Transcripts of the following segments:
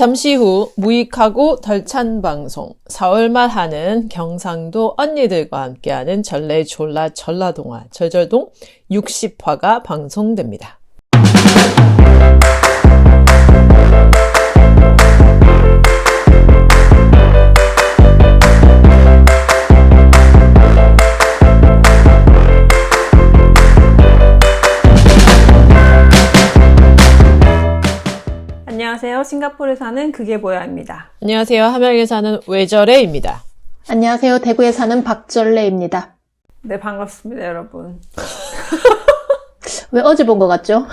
잠시 후 무익하고 덜 찬 방송 4월 말 하는 경상도 언니들과 함께하는 전래졸라 전라동화 절절동 60화가 방송됩니다. 안녕하세요. 싱가포르에 사는 그게 뭐야입니다. 안녕하세요. 함양에 사는 외절애입니다. 안녕하세요. 대구에 사는 박절래입니다. 네, 반갑습니다, 여러분. 왜 어제 본 것 같죠?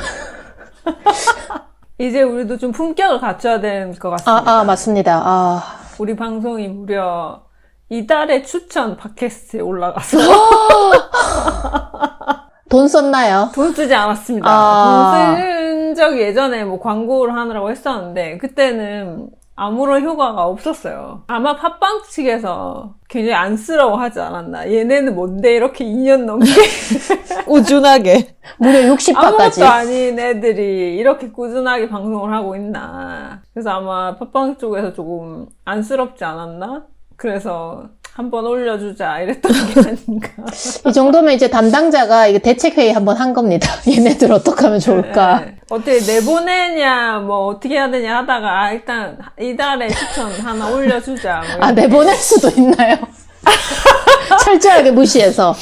이제 우리도 좀 품격을 갖춰야 되는 것 같습니다. 맞습니다. 우리 방송이 무려 이달의 추천 팟캐스트에 올라가서 돈 썼나요? 돈 쓰지 않았습니다. 돈 쓴 적이 예전에 뭐 광고를 하느라고 했었는데 그때는 아무런 효과가 없었어요. 아마 팟빵 측에서 굉장히 안쓰러워하지 않았나. 얘네는 뭔데 이렇게 2년 넘게 꾸준하게 무려 60화까지. 아무것도 아닌 애들이 이렇게 꾸준하게 방송을 하고 있나. 그래서 아마 팟빵 쪽에서 조금 안쓰럽지 않았나? 그래서 한번 올려주자 이랬던 게 아닌가. 이 정도면 이제 담당자가 이게 대책회의 한번 한 겁니다. 얘네들 어떻게 하면 좋을까? 네. 어떻게 내보내냐 뭐 어떻게 해야 되냐 하다가 일단 이달에 추천 하나 올려주자. 뭐 내보낼 수도 있나요? 철저하게 무시해서.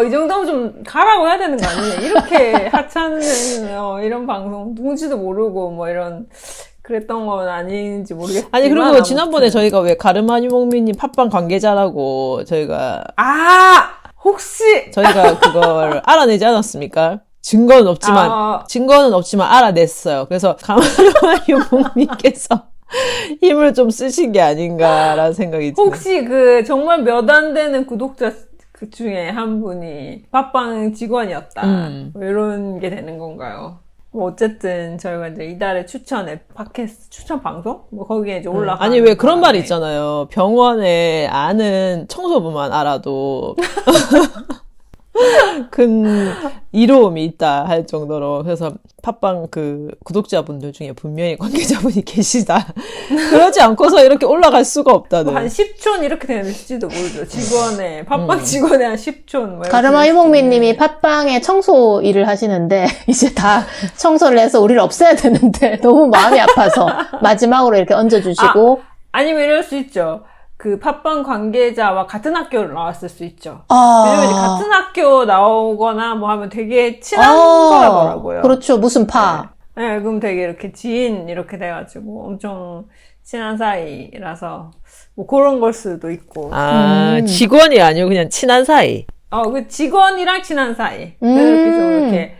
이 정도면 좀 가라고 해야 되는 거 아니에요? 이렇게 하찮은 이런 방송 누군지도 모르고 뭐 이런 그랬던 건 아닌지 모르겠지만. 아니 그리고 지난번에 저희가 왜 가르마니몽미님 팟빵 관계자라고 저희가 혹시 저희가 그걸 알아내지 않았습니까? 증거는 없지만 알아냈어요. 그래서 가르마니몽님께서 힘을 좀 쓰신 게 아닌가라는 생각이 드네요. 혹시 정말 몇 안 되는 구독자 그 중에 한 분이 팟빵 직원이었다. 뭐 이런 게 되는 건가요? 뭐 어쨌든 저희가 이제 이달의 팟캐스트 추천 방송? 뭐 거기에 이제 올라가. 아니 왜 그런 말이 있잖아요. 병원에 아는 청소부만 알아도 큰 이로움이 있다 할 정도로. 그래서 팟빵 구독자분들 중에 분명히 관계자분이 계시다. 그러지 않고서 이렇게 올라갈 수가 없다는. 한 10촌 이렇게 되는지도 모르죠. 팟빵 직원의 한 10촌. 뭐 가르마 이몽미님이 팟빵에 청소 일을 하시는데 이제 다 청소를 해서 우리를 없애야 되는데 너무 마음이 아파서 마지막으로 이렇게 얹어주시고. 아니면 이럴 수 있죠. 팟빵 관계자와 같은 학교를 나왔을 수 있죠. 왜냐면 이제 같은 학교 나오거나 뭐 하면 되게 친한 거라더라고요. 그렇죠. 무슨 파. 네, 그럼 되게 이렇게 지인 이렇게 돼가지고 엄청 친한 사이라서 뭐 그런 걸 수도 있고. 직원이 아니고 그냥 친한 사이. 그 직원이랑 친한 사이. 그래서 이렇게 좀 이렇게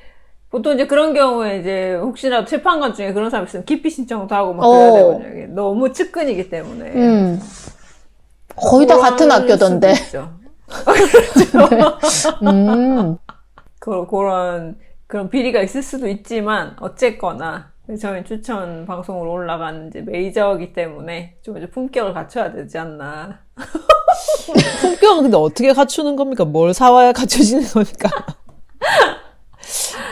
보통 이제 그런 경우에 이제 혹시나 재판관 중에 그런 사람 있으면 기피 신청도 하고 막 그래야 되거든요. 이게 너무 측근이기 때문에. 거의 다 같은 학교던데. 그렇죠. 그런 비리가 있을 수도 있지만, 어쨌거나, 저희 추천 방송으로 올라가는 이제 메이저이기 때문에 좀 이제 품격을 갖춰야 되지 않나. 품격은 근데 어떻게 갖추는 겁니까? 뭘 사와야 갖춰지는 겁니까?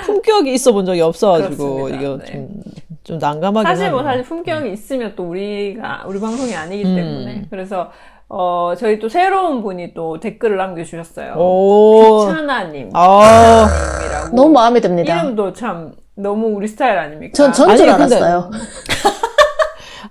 품격이 있어 본 적이 없어가지고, 이거 좀 난감하긴 하네요. 사실 품격이 있으면 또 우리 방송이 아니기 때문에. 그래서, 저희 또 새로운 분이 또 댓글을 남겨주셨어요. 귀찮아님. 이라고. 너무 마음에 듭니다. 이름도 참 너무 우리 스타일 아닙니까? 전 줄 알았어요.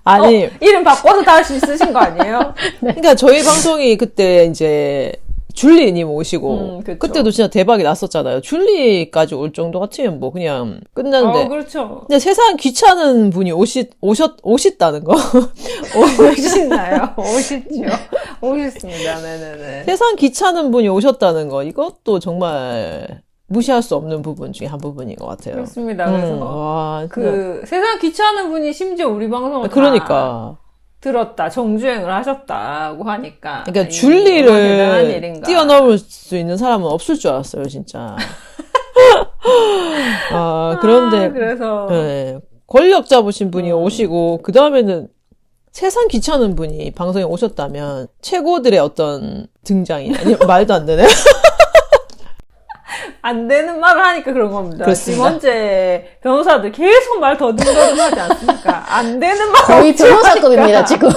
아니. 이름 바꿔서 다시 쓰신 거 아니에요? 네. 그러니까 저희 방송이 그때 이제 줄리님 오시고 그때도 진짜 대박이 났었잖아요. 줄리까지 올 정도 같으면 뭐 그냥 끝났는데. 그렇죠. 근데 세상 귀찮은 분이 오셨다는 거. 오시나요? 오셨죠. 오셨습니다. 네네네. 세상 귀찮은 분이 오셨다는 거. 이것도 정말 무시할 수 없는 부분 중에 한 부분인 것 같아요. 그렇습니다. 그래서 세상 귀찮은 분이 심지어 우리 방송을 그러니까. 들었다, 정주행을 하셨다고 하니까. 그러니까 줄리를 뛰어넘을 수 있는 사람은 없을 줄 알았어요, 진짜. 그런데 그래서 네, 권력 잡으신 분이 오시고 그 다음에는 세상 귀찮은 분이 방송에 오셨다면 최고들의 어떤 등장이 아니 말도 안 되네. 안 되는 말을 하니까 그런 겁니다. 그렇습니다. 지금 현재 변호사들 계속 말 더듬더듬 하지 않습니까? 안 되는 말 거의 엄청 변호사급입니다, 하니까. 지금.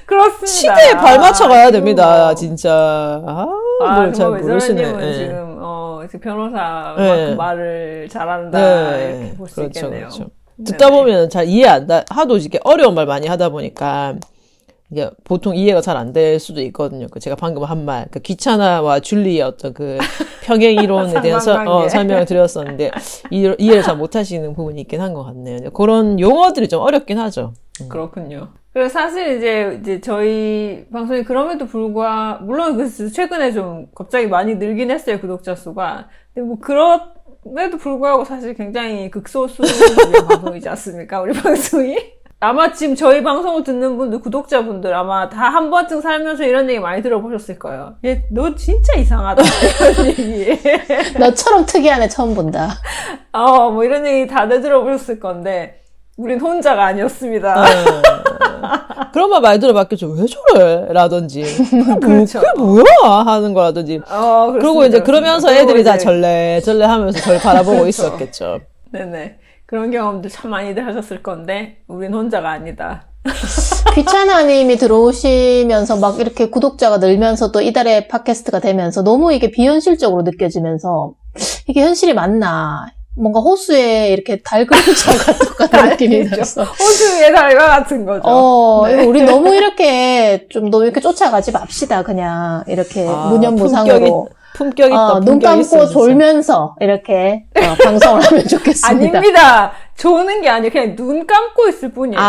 그렇습니다. 시대에 발맞춰 가야 아이고. 됩니다, 진짜. 뭘 잘 정말 모르시네. 외절님은 예. 지금 변호사만큼 네. 말을 잘한다 이렇게 볼 수 그렇죠, 있겠네요. 그렇죠. 듣다 보면 잘 이해 하도 이렇게 어려운 말 많이 하다 보니까 이게 보통 이해가 잘 안 될 수도 있거든요. 그 제가 방금 한 말, 그 귀찮아와 줄리의 어떤 그 평행 이론에 대한 상관관계. 설명을 드렸었는데 이해를 잘 못하시는 부분이 있긴 한 것 같네요. 그런 용어들이 좀 어렵긴 하죠. 그렇군요. 그래서 사실 이제 저희 방송이 그럼에도 불구하고 물론 최근에 좀 갑자기 많이 늘긴 했어요, 구독자 수가. 근데 뭐 그럼에도 불구하고 사실 굉장히 극소수의 방송이지 않습니까, 우리 방송이? 아마 지금 저희 방송을 듣는 분들, 구독자분들 아마 다 한 번쯤 살면서 이런 얘기 많이 들어보셨을 거예요. 얘, 너 진짜 이상하다. 이런 얘기. 너처럼 특이한 애 처음 본다. 뭐 이런 얘기 다들 들어보셨을 건데, 우린 혼자가 아니었습니다. 그런 말 많이 들어봤겠죠. 왜 저래? 라든지. 그렇죠. 그게 뭐야? 하는 거라든지. 그리고 그렇습니다, 이제 그렇습니다. 그러면서 그리고 애들이 다 이제 절레 하면서 저를 바라보고 그렇죠. 있었겠죠. 네네. 그런 경험들 참 많이들 하셨을 건데, 우린 혼자가 아니다. 귀찮아님이 들어오시면서 막 이렇게 구독자가 늘면서 또 이달의 팟캐스트가 되면서 너무 이게 비현실적으로 느껴지면서 이게 현실이 맞나. 뭔가 호수에 이렇게 달 그림자가 똑같은 느낌이 들었어. 호수의 달과 같은 거죠. 이거 우리 너무 이렇게 좀 너무 이렇게 쫓아가지 맙시다. 그냥 이렇게 무념무상으로. 품격 있다. 눈 감고 졸면서 이렇게 방송을 하면 좋겠습니다. 아닙니다. 조는 게 아니에요. 그냥 눈 감고 있을 뿐이에요.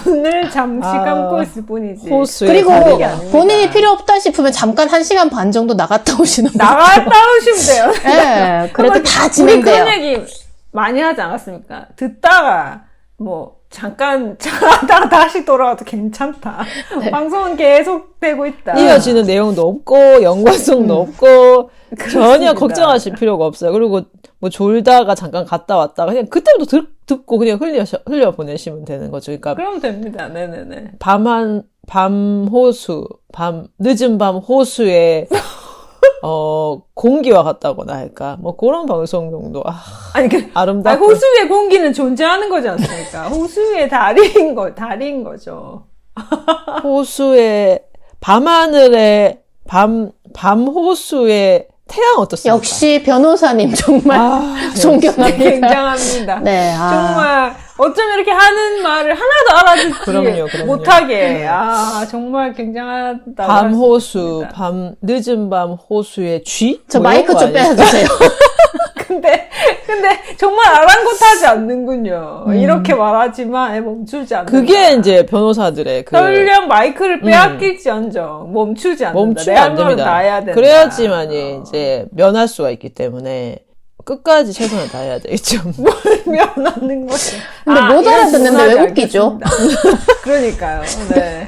눈을 잠시 감고 있을 뿐이지. 호수에 그리고 달이 본인이 필요 없다 싶으면 잠깐 1시간 반 정도 나갔다 오시는 분. 나갔다 오시면 돼요. 네, 그래도 다 우리 진행돼요. 그런 얘기 많이 하지 않았습니까? 듣다가 잠깐 잘하다가 다시 돌아와도 괜찮다. 네. 방송은 계속 되고 있다. 이어지는 내용도 없고 연관성도 없고 전혀 그렇습니다. 걱정하실 필요가 없어요. 그리고 뭐 졸다가 잠깐 갔다 왔다가 그냥 그때부터 듣고 그냥 흘려 보내시면 되는 거죠. 그러니까 그럼 됩니다. 네네네. 늦은 밤 호수에 공기와 같다거나 할까 뭐 그런 방송 정도 아니 아름답고 호수 위에 공기는 존재하는 거지 않습니까? 호수 위에 달인 거죠. 호수에 밤하늘에 밤 호수에 태양 어떻습니까? 역시 변호사님 정말 존경합니다. 굉장합니다. 네, 정말 어쩜 이렇게 하는 말을 하나도 알아듣지 그럼요. 못하게 정말 굉장하다고 밤 호수, 할수 늦은 밤 호수의 쥐? 저 뭐 마이크 이런 거 좀 아니에요? 빼주세요. 근데 정말 아랑곳하지 않는군요. 이렇게 말하지만 멈추지 않는다. 그게 이제 변호사들의 설령 마이크를 빼앗길지언정 멈추지 않는다. 멈추면 내 안 할 말은 다 해야 됩니다. 된다. 그래야지만이 이제 면할 수가 있기 때문에 끝까지 최선을 다해야 되겠죠. 면하는 거죠. 근데 못 이런 알아듣는데 왜 질문하지 웃기죠? 않겠습니다. 그러니까요. 네.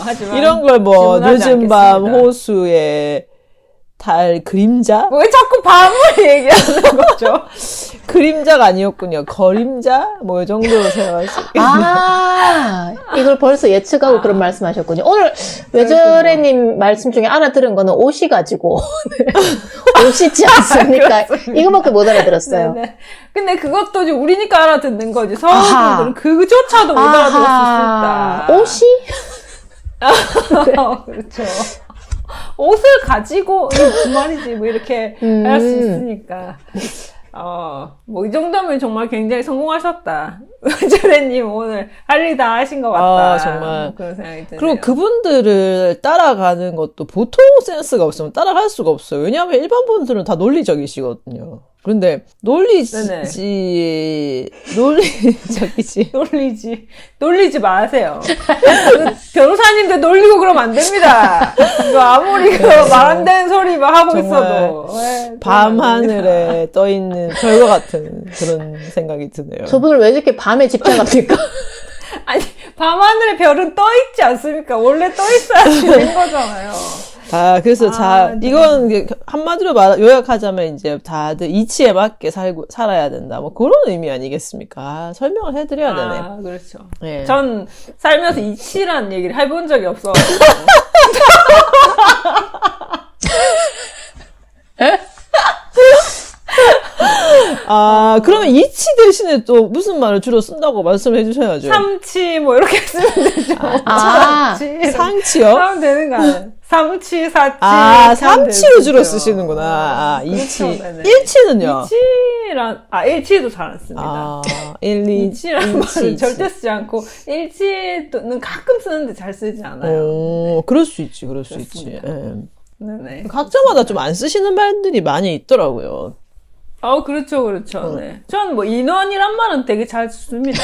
하지만 이런 걸 뭐 질문하지 늦은 밤 않겠습니다. 호수에 달 그림자? 왜 자꾸 밤을 얘기하는 거죠? 그림자가 아니었군요. 거림자? 뭐 이 정도로 생각할 수 있겠네요. 이걸 벌써 예측하고 그런 말씀하셨군요. 오늘 외절애님 말씀 중에 알아들은 거는 옷이 가지고 옷이지 않습니까? 이거밖에 못 알아들었어요. 네네. 근데 그것도 이제 우리니까 알아듣는 거지. 서울분들은 그조차도 못 알아들었을 수 있다. 옷이? 그렇죠. 옷을 가지고 이게 무슨 말이지 뭐 이렇게 할 수 있으니까 뭐 이 정도면 정말 굉장히 성공하셨다. 외절애님 오늘 할 일 다 하신 것 같다. 정말. 그런 생각이 드네요. 그리고 그분들을 따라가는 것도 보통 센스가 없으면 따라갈 수가 없어요. 왜냐하면 일반 분들은 다 논리적이시거든요. 그런데 논리적이지 놀리지 마세요. 변호사님들 놀리고 그러면 안 됩니다. 이거 아무리 말 안 되는 소리 막 하고 있어도 밤하늘에 떠 있는 별과 같은 그런 생각이 드네요. 저분을 왜 이렇게 밤에 집착합니까? 아니 밤하늘에 별은 떠 있지 않습니까? 원래 떠 있어야지 된 거잖아요. 그래서 이건 한마디로 요약하자면 이제 다들 이치에 맞게 살아야 된다. 뭐 그런 의미 아니겠습니까? 설명을 해드려야 되네. 그렇죠. 네. 전 살면서 이치라는 얘기를 해본 적이 없어가지고. 아, 그러면 이치 대신에 또 무슨 말을 주로 쓴다고 말씀해 주셔야죠. 삼치 뭐 이렇게 쓰면 되죠. 아, 삼치. 상치요? 하면 되는 거 아니에요? 삼치, 사치. 아, 이렇게 하면 삼치를 주로 되죠. 쓰시는구나. 아, 그렇죠. 이치. 네네. 일치는요? 일치도 잘 안 씁니다. 아, 1, 2, 일치라는 말은 절대 쓰지 않고, 일치는 가끔 쓰는데 잘 쓰지 않아요. 오, 그럴 수 있지, 그럴 수 있지. 그렇습니다. 예. 네네. 각자마다 좀 안 쓰시는 말들이 많이 있더라고요. 그렇죠, 그렇죠. 네. 전 뭐, 인원이란 말은 되게 잘 씁니다.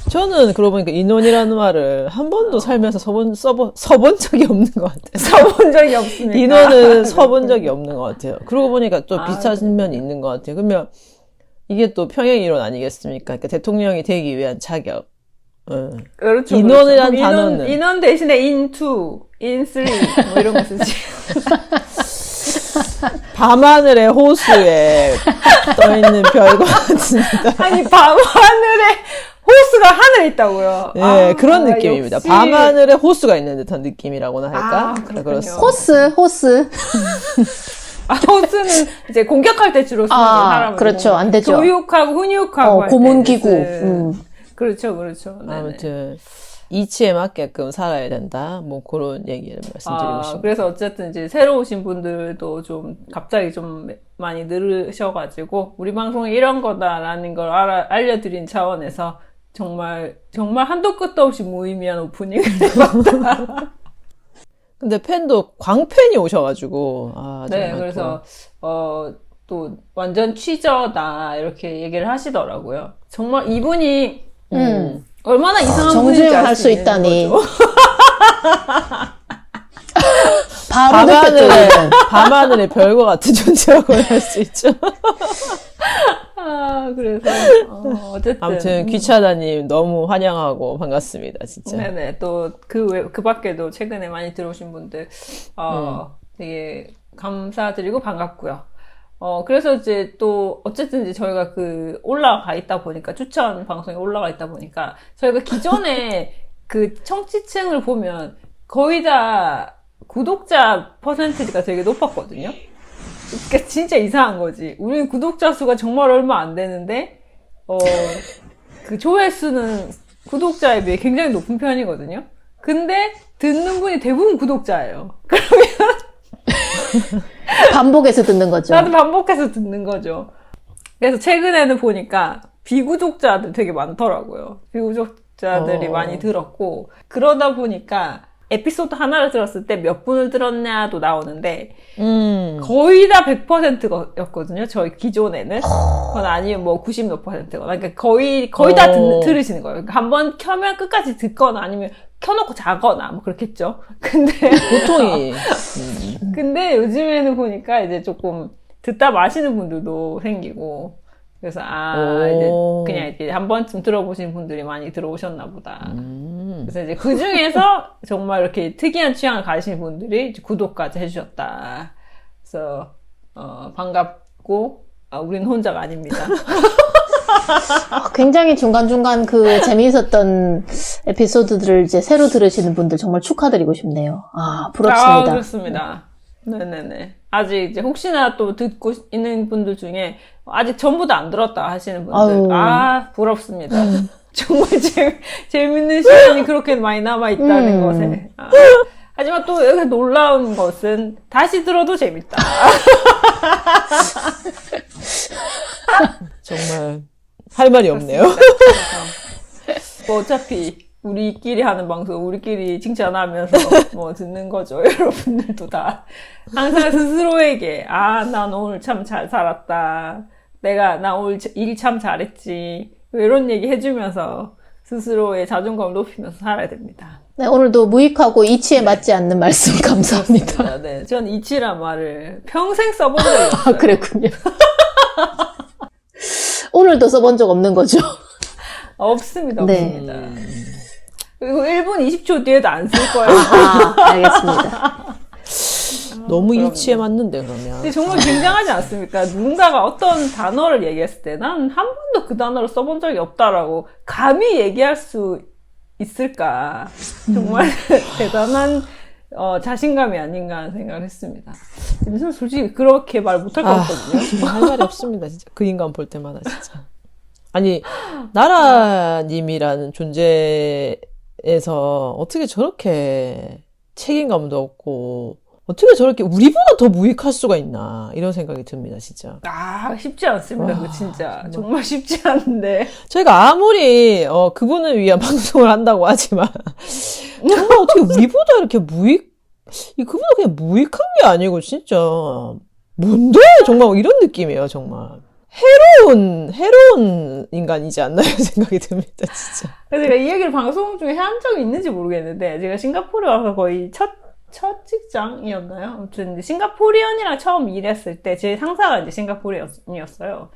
저는 그러고 보니까 인원이라는 말을 한 번도 살면서 써본 적이 없는 것 같아요. 써본 적이 없으니까. 인원은 써본 적이 없는 것 같아요. 그러고 보니까 또 아, 비슷한 면이 있는 것 같아요. 그러면 이게 또 평행이론 아니겠습니까? 그러니까 대통령이 되기 위한 자격. 그렇죠. 인원이란 그렇죠. 단어는. 인원 대신에 in2, in3, 뭐 이런 거 쓰지. 밤하늘의 호수에 떠있는 별과 같습니다. 아니, 밤하늘에 호수가 하늘에 있다고요. 네, 그런 느낌입니다. 역시. 밤하늘에 호수가 있는 듯한 느낌이라고나 할까? 그렇군요. 그렇습니다. 호스. 호수는 이제 공격할 때 주로 쓰는 사람은. 그렇죠. 안 되죠. 교육하고 훈육하고. 할 때 고문기구. 쓰는. 그렇죠, 그렇죠. 네네. 아무튼 이치에 맞게끔 살아야 된다. 뭐 그런 얘기를 말씀드리고 싶습니다. 그래서 어쨌든 이제 새로 오신 분들도 좀 갑자기 좀 많이 늘으셔가지고 우리 방송이 이런 거다라는 걸 알려드린 차원에서 정말 한도 끝도 없이 무의미한 오프닝을 해봤다. 근데 팬도 광팬이 오셔가지고 네, 정말 그래서 또 완전 취저다 이렇게 얘기를 하시더라고요. 정말 이분이 얼마나 이상한 분인지 정주행 알 할 수 수 있는 있다니. 거죠. 바로 느꼈죠. 밤하늘의 별과 같은 존재라고 할 수 있죠. 그래서 어쨌든 아무튼 귀차다님 너무 환영하고 반갑습니다, 진짜. 네네. 또 그 밖에도 최근에 많이 들어오신 분들 되게 감사드리고 반갑고요. 그래서 이제 또 어쨌든 이제 저희가 올라가 있다 보니까 추천 방송에 올라가 있다 보니까 저희가 기존에 그 청취층을 보면 거의 다 구독자 퍼센티지가 되게 높았거든요. 그러니까 진짜 이상한 거지. 우리는 구독자 수가 정말 얼마 안 되는데 그 조회수는 구독자에 비해 굉장히 높은 편이거든요. 근데 듣는 분이 대부분 구독자예요. 그러면 반복해서 듣는 거죠. 나도 반복해서 듣는 거죠. 그래서 최근에는 보니까 비구독자들 되게 많더라고요. 비구독자들이 많이 들었고 그러다 보니까 에피소드 하나를 들었을 때 몇 분을 들었냐도 나오는데 거의 다 100%였거든요. 저희 기존에는. 그건 아니면 뭐 90 몇 %거나. 그러니까 거의 다 들으시는 거예요. 그러니까 한번 켜면 끝까지 듣거나 아니면 켜놓고 자거나 뭐 그렇겠죠. 근데 보통이 근데 요즘에는 보니까 이제 조금 듣다 마시는 분들도 생기고 그래서 이제 그냥 이제 한 번쯤 들어보신 분들이 많이 들어오셨나 보다. 그래서 이제 그 중에서 정말 이렇게 특이한 취향을 가지신 분들이 이제 구독까지 해주셨다. 그래서 반갑고 우리는 혼자가 아닙니다. 굉장히 중간중간 재미있었던 에피소드들을 이제 새로 들으시는 분들 정말 축하드리고 싶네요. 부럽습니다. 그렇습니다. 네네네. 아직 이제 혹시나 또 듣고 있는 분들 중에 아직 전부 다 안 들었다 하시는 분들. 부럽습니다. 정말 재밌는 시간이 그렇게 많이 남아있다는 것에. 하지만 또 여기서 놀라운 것은 다시 들어도 재밌다. 정말 할 말이 없네요. 뭐 어차피 우리끼리 하는 방송, 우리끼리 칭찬하면서 뭐 듣는 거죠. 여러분들도 다. 항상 스스로에게, 난 오늘 참 잘 살았다. 나 오늘 일 참 잘했지. 이런 얘기 해주면서 스스로의 자존감을 높이면서 살아야 됩니다. 네, 오늘도 무익하고 이치에 맞지 않는 말씀 감사합니다. 네, 전 이치란 말을 평생 써본 적이 없어요. 그랬군요. 오늘도 써본 적 없는 거죠? 없습니다. 네. 없습니다. 그리고 1분 20초 뒤에도 안 쓸 거예요. 알겠습니다. 너무 이치에 맞는데 그러면. 근데 정말 굉장하지 않습니까? 누군가가 어떤 단어를 얘기했을 때 난 한 번도 그 단어를 써본 적이 없다라고 감히 얘기할 수 있을까? 정말 대단한 자신감이 아닌가 하는 생각을 했습니다. 근데 저는 솔직히 그렇게 말 못할 것 같거든요. 할 말이 없습니다, 진짜. 그 인간 볼 때마다, 진짜. 아니, 나라님이라는 존재에서 어떻게 저렇게 책임감도 없고, 어떻게 저렇게 우리보다 더 무익할 수가 있나, 이런 생각이 듭니다, 진짜. 쉽지 않습니다. 그거 진짜. 정말 쉽지 않은데. 저희가 아무리, 그분을 위한 방송을 한다고 하지만, 정말 어떻게 우리보다 이렇게 그분은 그냥 무익한 게 아니고, 진짜, 뭔데? 정말 이런 느낌이에요, 정말. 해로운 인간이지 않나요? 생각이 듭니다, 진짜. 그래서 제가 이 얘기를 방송 중에 한 적이 있는지 모르겠는데, 제가 싱가포르에 와서 거의 첫 직장이었나요? 아무튼 싱가포리언이랑 처음 일했을 때 제 상사가 이제 싱가포리언이었어요.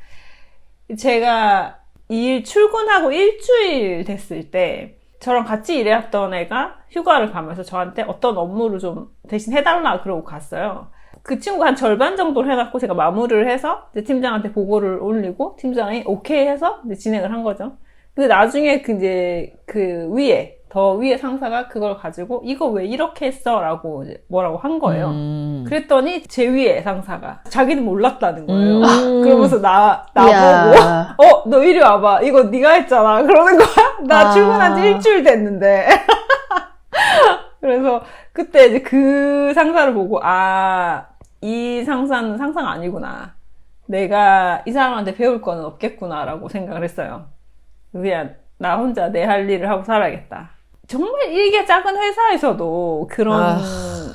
제가 일 출근하고 일주일 됐을 때 저랑 같이 일했던 애가 휴가를 가면서 저한테 어떤 업무를 좀 대신 해달라 그러고 갔어요. 그 친구가 한 절반 정도를 해갖고 제가 마무리를 해서 이제 팀장한테 보고를 올리고 팀장이 오케이 해서 이제 진행을 한 거죠. 근데 나중에 더 위에 상사가 그걸 가지고 이거 왜 이렇게 했어? 라고 이제 뭐라고 한 거예요. 그랬더니 제 위에 상사가 자기는 몰랐다는 거예요. 그러면서 나보고 너 이리 와봐. 이거 네가 했잖아. 그러는 거야. 나 출근한 지 일주일 됐는데. 그래서 그때 이제 그 상사를 보고 이 상사는 상사가 아니구나. 내가 이 사람한테 배울 거는 없겠구나라고 생각을 했어요. 그냥 나 혼자 내 할 일을 하고 살아야겠다. 정말 이게 작은 회사에서도 그런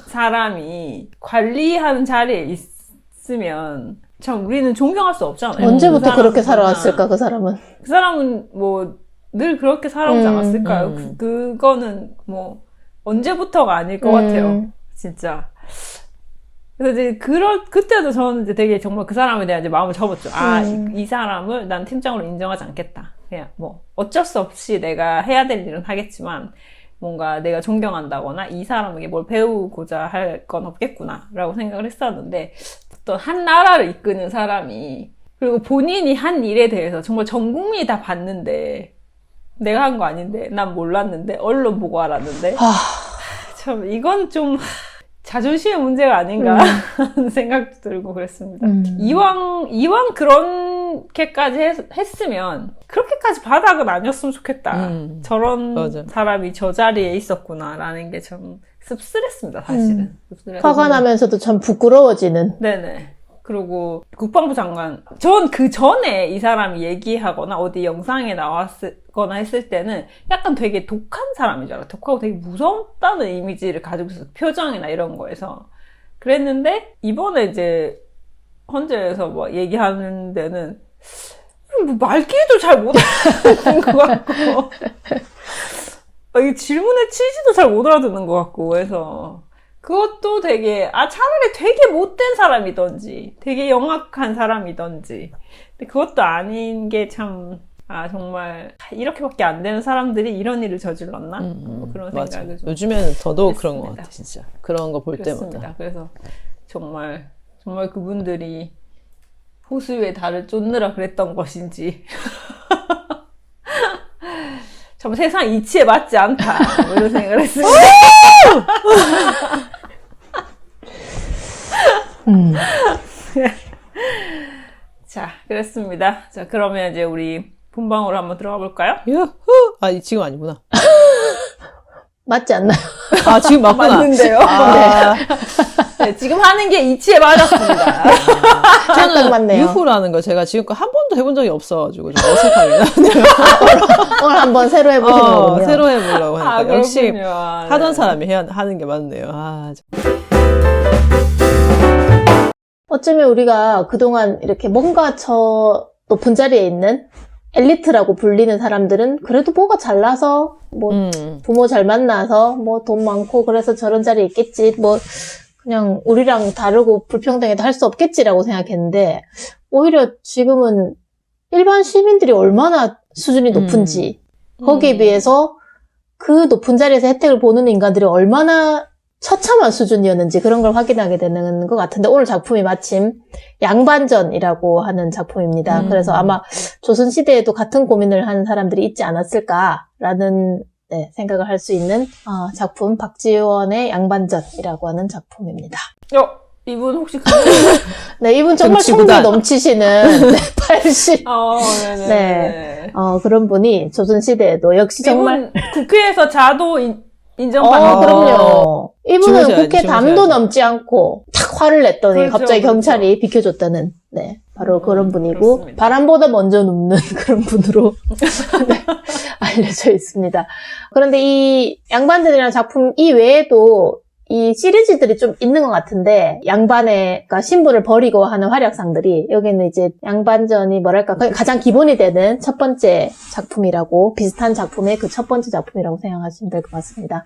사람이 관리하는 자리에 있으면 참 우리는 존경할 수 없잖아요. 언제부터 그렇게 살아왔을까, 그 사람은? 그 사람은 뭐 늘 그렇게 살아오지 않았을까요? 그거는 뭐 언제부터가 아닐 것 같아요. 진짜. 그래서 이제 그때도 저는 이제 되게 정말 그 사람에 대한 이제 마음을 접었죠. 이 사람을 난 팀장으로 인정하지 않겠다. 그냥 뭐 어쩔 수 없이 내가 해야 될 일은 하겠지만 뭔가 내가 존경한다거나 이 사람에게 뭘 배우고자 할 건 없겠구나 라고 생각을 했었는데, 어떤 한 나라를 이끄는 사람이 그리고 본인이 한 일에 대해서 정말 전 국민이 다 봤는데 내가 한 거 아닌데 난 몰랐는데 언론 보고 알았는데 참 이건 좀 자존심의 문제가 아닌가 하는 생각도 들고 그랬습니다. 이왕 그렇게까지 했으면 그렇게까지 바닥은 아니었으면 좋겠다. 저런 맞아. 사람이 저 자리에 있었구나라는 게 참 씁쓸했습니다, 사실은. 화가 나면서도 참 부끄러워지는. 네네. 그리고 국방부 장관, 전 그 전에 이 사람이 얘기하거나 어디 영상에 나왔거나 했을 때는 약간 되게 독한 사람인 줄 알아요. 독하고 되게 무섭다는 이미지를 가지고 있어서 표정이나 이런 거에서. 그랬는데 이번에 이제 헌재에서 뭐 얘기하는 데는 뭐 말귀도 잘 못 알아듣는 것 같고 이 질문의 취지도 잘 못 알아듣는 것 같고 해서 그것도 되게 차라리 되게 못된 사람이던지 되게 영악한 사람이던지 근데 그것도 아닌 게 참 정말 이렇게밖에 안 되는 사람들이 이런 일을 저질렀나? 뭐 그런 생각을 좀 요즘에는 더더욱 했습니다. 그런 것 같아, 진짜. 그런 거 볼 때마다. 그래서 정말 그분들이 호수의 달을 쫓느라 그랬던 것인지 참 세상 이치에 맞지 않다 뭐 이런 생각을 했습니다. 자, 그랬습니다. 자, 그러면 이제 우리 본방으로 한번 들어가 볼까요? 유후! 지금 아니구나. 맞지 않나요? 지금 맞구나. 맞는데요. 네, 지금 하는 게 이치에 맞았습니다. 딱 맞네요. 유후라는 거 제가 지금껏 한 번도 해본 적이 없어가지고 좀 어색하게 나네요. 오늘 한번 새로 해보시는 거군요. 새로 해보려고 하니까. 역시 그렇군요. 하던 사람이 하는 게 맞네요. 어쩌면 우리가 그동안 이렇게 뭔가 저 높은 자리에 있는 엘리트라고 불리는 사람들은 그래도 뭐가 잘나서 부모 잘 만나서 뭐 돈 많고 그래서 저런 자리에 있겠지 뭐 그냥 우리랑 다르고 불평등해도 할 수 없겠지라고 생각했는데 오히려 지금은 일반 시민들이 얼마나 수준이 높은지 거기에 비해서 그 높은 자리에서 혜택을 보는 인간들이 얼마나 처참한 수준이었는지 그런 걸 확인하게 되는 것 같은데 오늘 작품이 마침 양반전이라고 하는 작품입니다. 그래서 아마 조선시대에도 같은 고민을 하는 사람들이 있지 않았을까라는 네, 생각을 할 수 있는 작품 박지원의 양반전이라고 하는 작품입니다. 이분 혹시 네, 이분 정말 금치구단. 총도 넘치시는 네, 80. 네네. 네. 그런 분이 조선시대에도 역시 정말. 이분 국회에서 자도 인정받는 그럼요. 이분은 주무셔야지, 국회 담도 주무셔야지. 넘지 않고 탁 화를 냈더니 그렇죠, 갑자기 그렇죠. 경찰이 비켜줬다는, 네. 바로 그런 분이고, 그렇습니다. 바람보다 먼저 눕는 그런 분으로 네, 알려져 있습니다. 그런데 이 양반전이라는 작품 이외에도 이 시리즈들이 좀 있는 것 같은데, 양반의, 그러니까 신분을 버리고 하는 활약상들이, 여기는 이제 양반전이 뭐랄까, 거의 가장 기본이 되는 첫 번째 작품이라고, 비슷한 작품의 그 첫 번째 작품이라고 생각하시면 될 것 같습니다.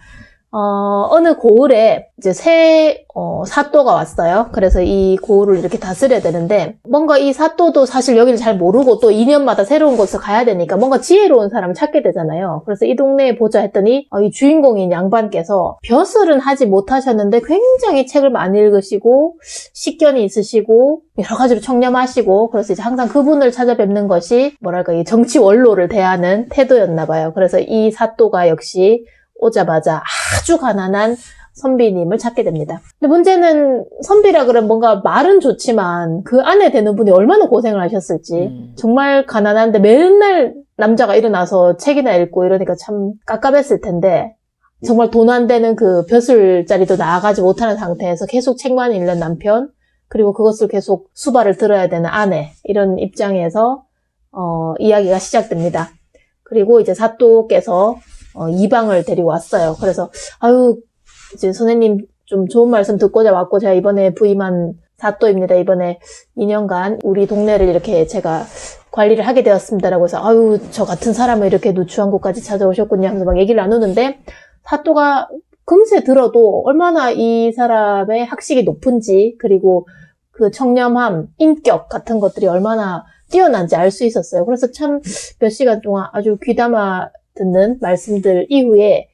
어느 고을에 이제 새 사또가 왔어요. 그래서 이 고을을 이렇게 다스려야 되는데 뭔가 이 사또도 사실 여기를 잘 모르고 또 2년마다 새로운 곳을 가야 되니까 뭔가 지혜로운 사람을 찾게 되잖아요. 그래서 이 동네에 보자 했더니 이 주인공인 양반께서 벼슬은 하지 못하셨는데 굉장히 책을 많이 읽으시고 식견이 있으시고 여러 가지로 청렴하시고 그래서 이제 항상 그분을 찾아뵙는 것이 뭐랄까 이 정치 원로를 대하는 태도였나 봐요. 그래서 이 사또가 역시 오자마자 아주 가난한 선비님을 찾게 됩니다. 근데 문제는 선비라 그러면 뭔가 말은 좋지만 그 안에 되는 분이 얼마나 고생을 하셨을지 정말 가난한데 맨날 남자가 일어나서 책이나 읽고 이러니까 참 깝깝했을 텐데 정말 돈 안 되는 그 벼슬자리도 나아가지 못하는 상태에서 계속 책만 읽는 남편 그리고 그것을 계속 수발을 들어야 되는 아내 이런 입장에서 이야기가 시작됩니다. 그리고 이제 사또께서 이방을 데리고 왔어요. 그래서 이제 선생님 좀 좋은 말씀 듣고자 왔고 제가 이번에 부임한 사또입니다. 이번에 2년간 우리 동네를 이렇게 제가 관리를 하게 되었습니다라고 해서 저 같은 사람을 이렇게 누추한 곳까지 찾아오셨군요 하면서 막 얘기를 나누는데 사또가 금세 들어도 얼마나 이 사람의 학식이 높은지 그리고 그 청렴함, 인격 같은 것들이 얼마나 뛰어난지 알 수 있었어요. 그래서 참 몇 시간 동안 아주 귀담아 듣는 말씀들 이후에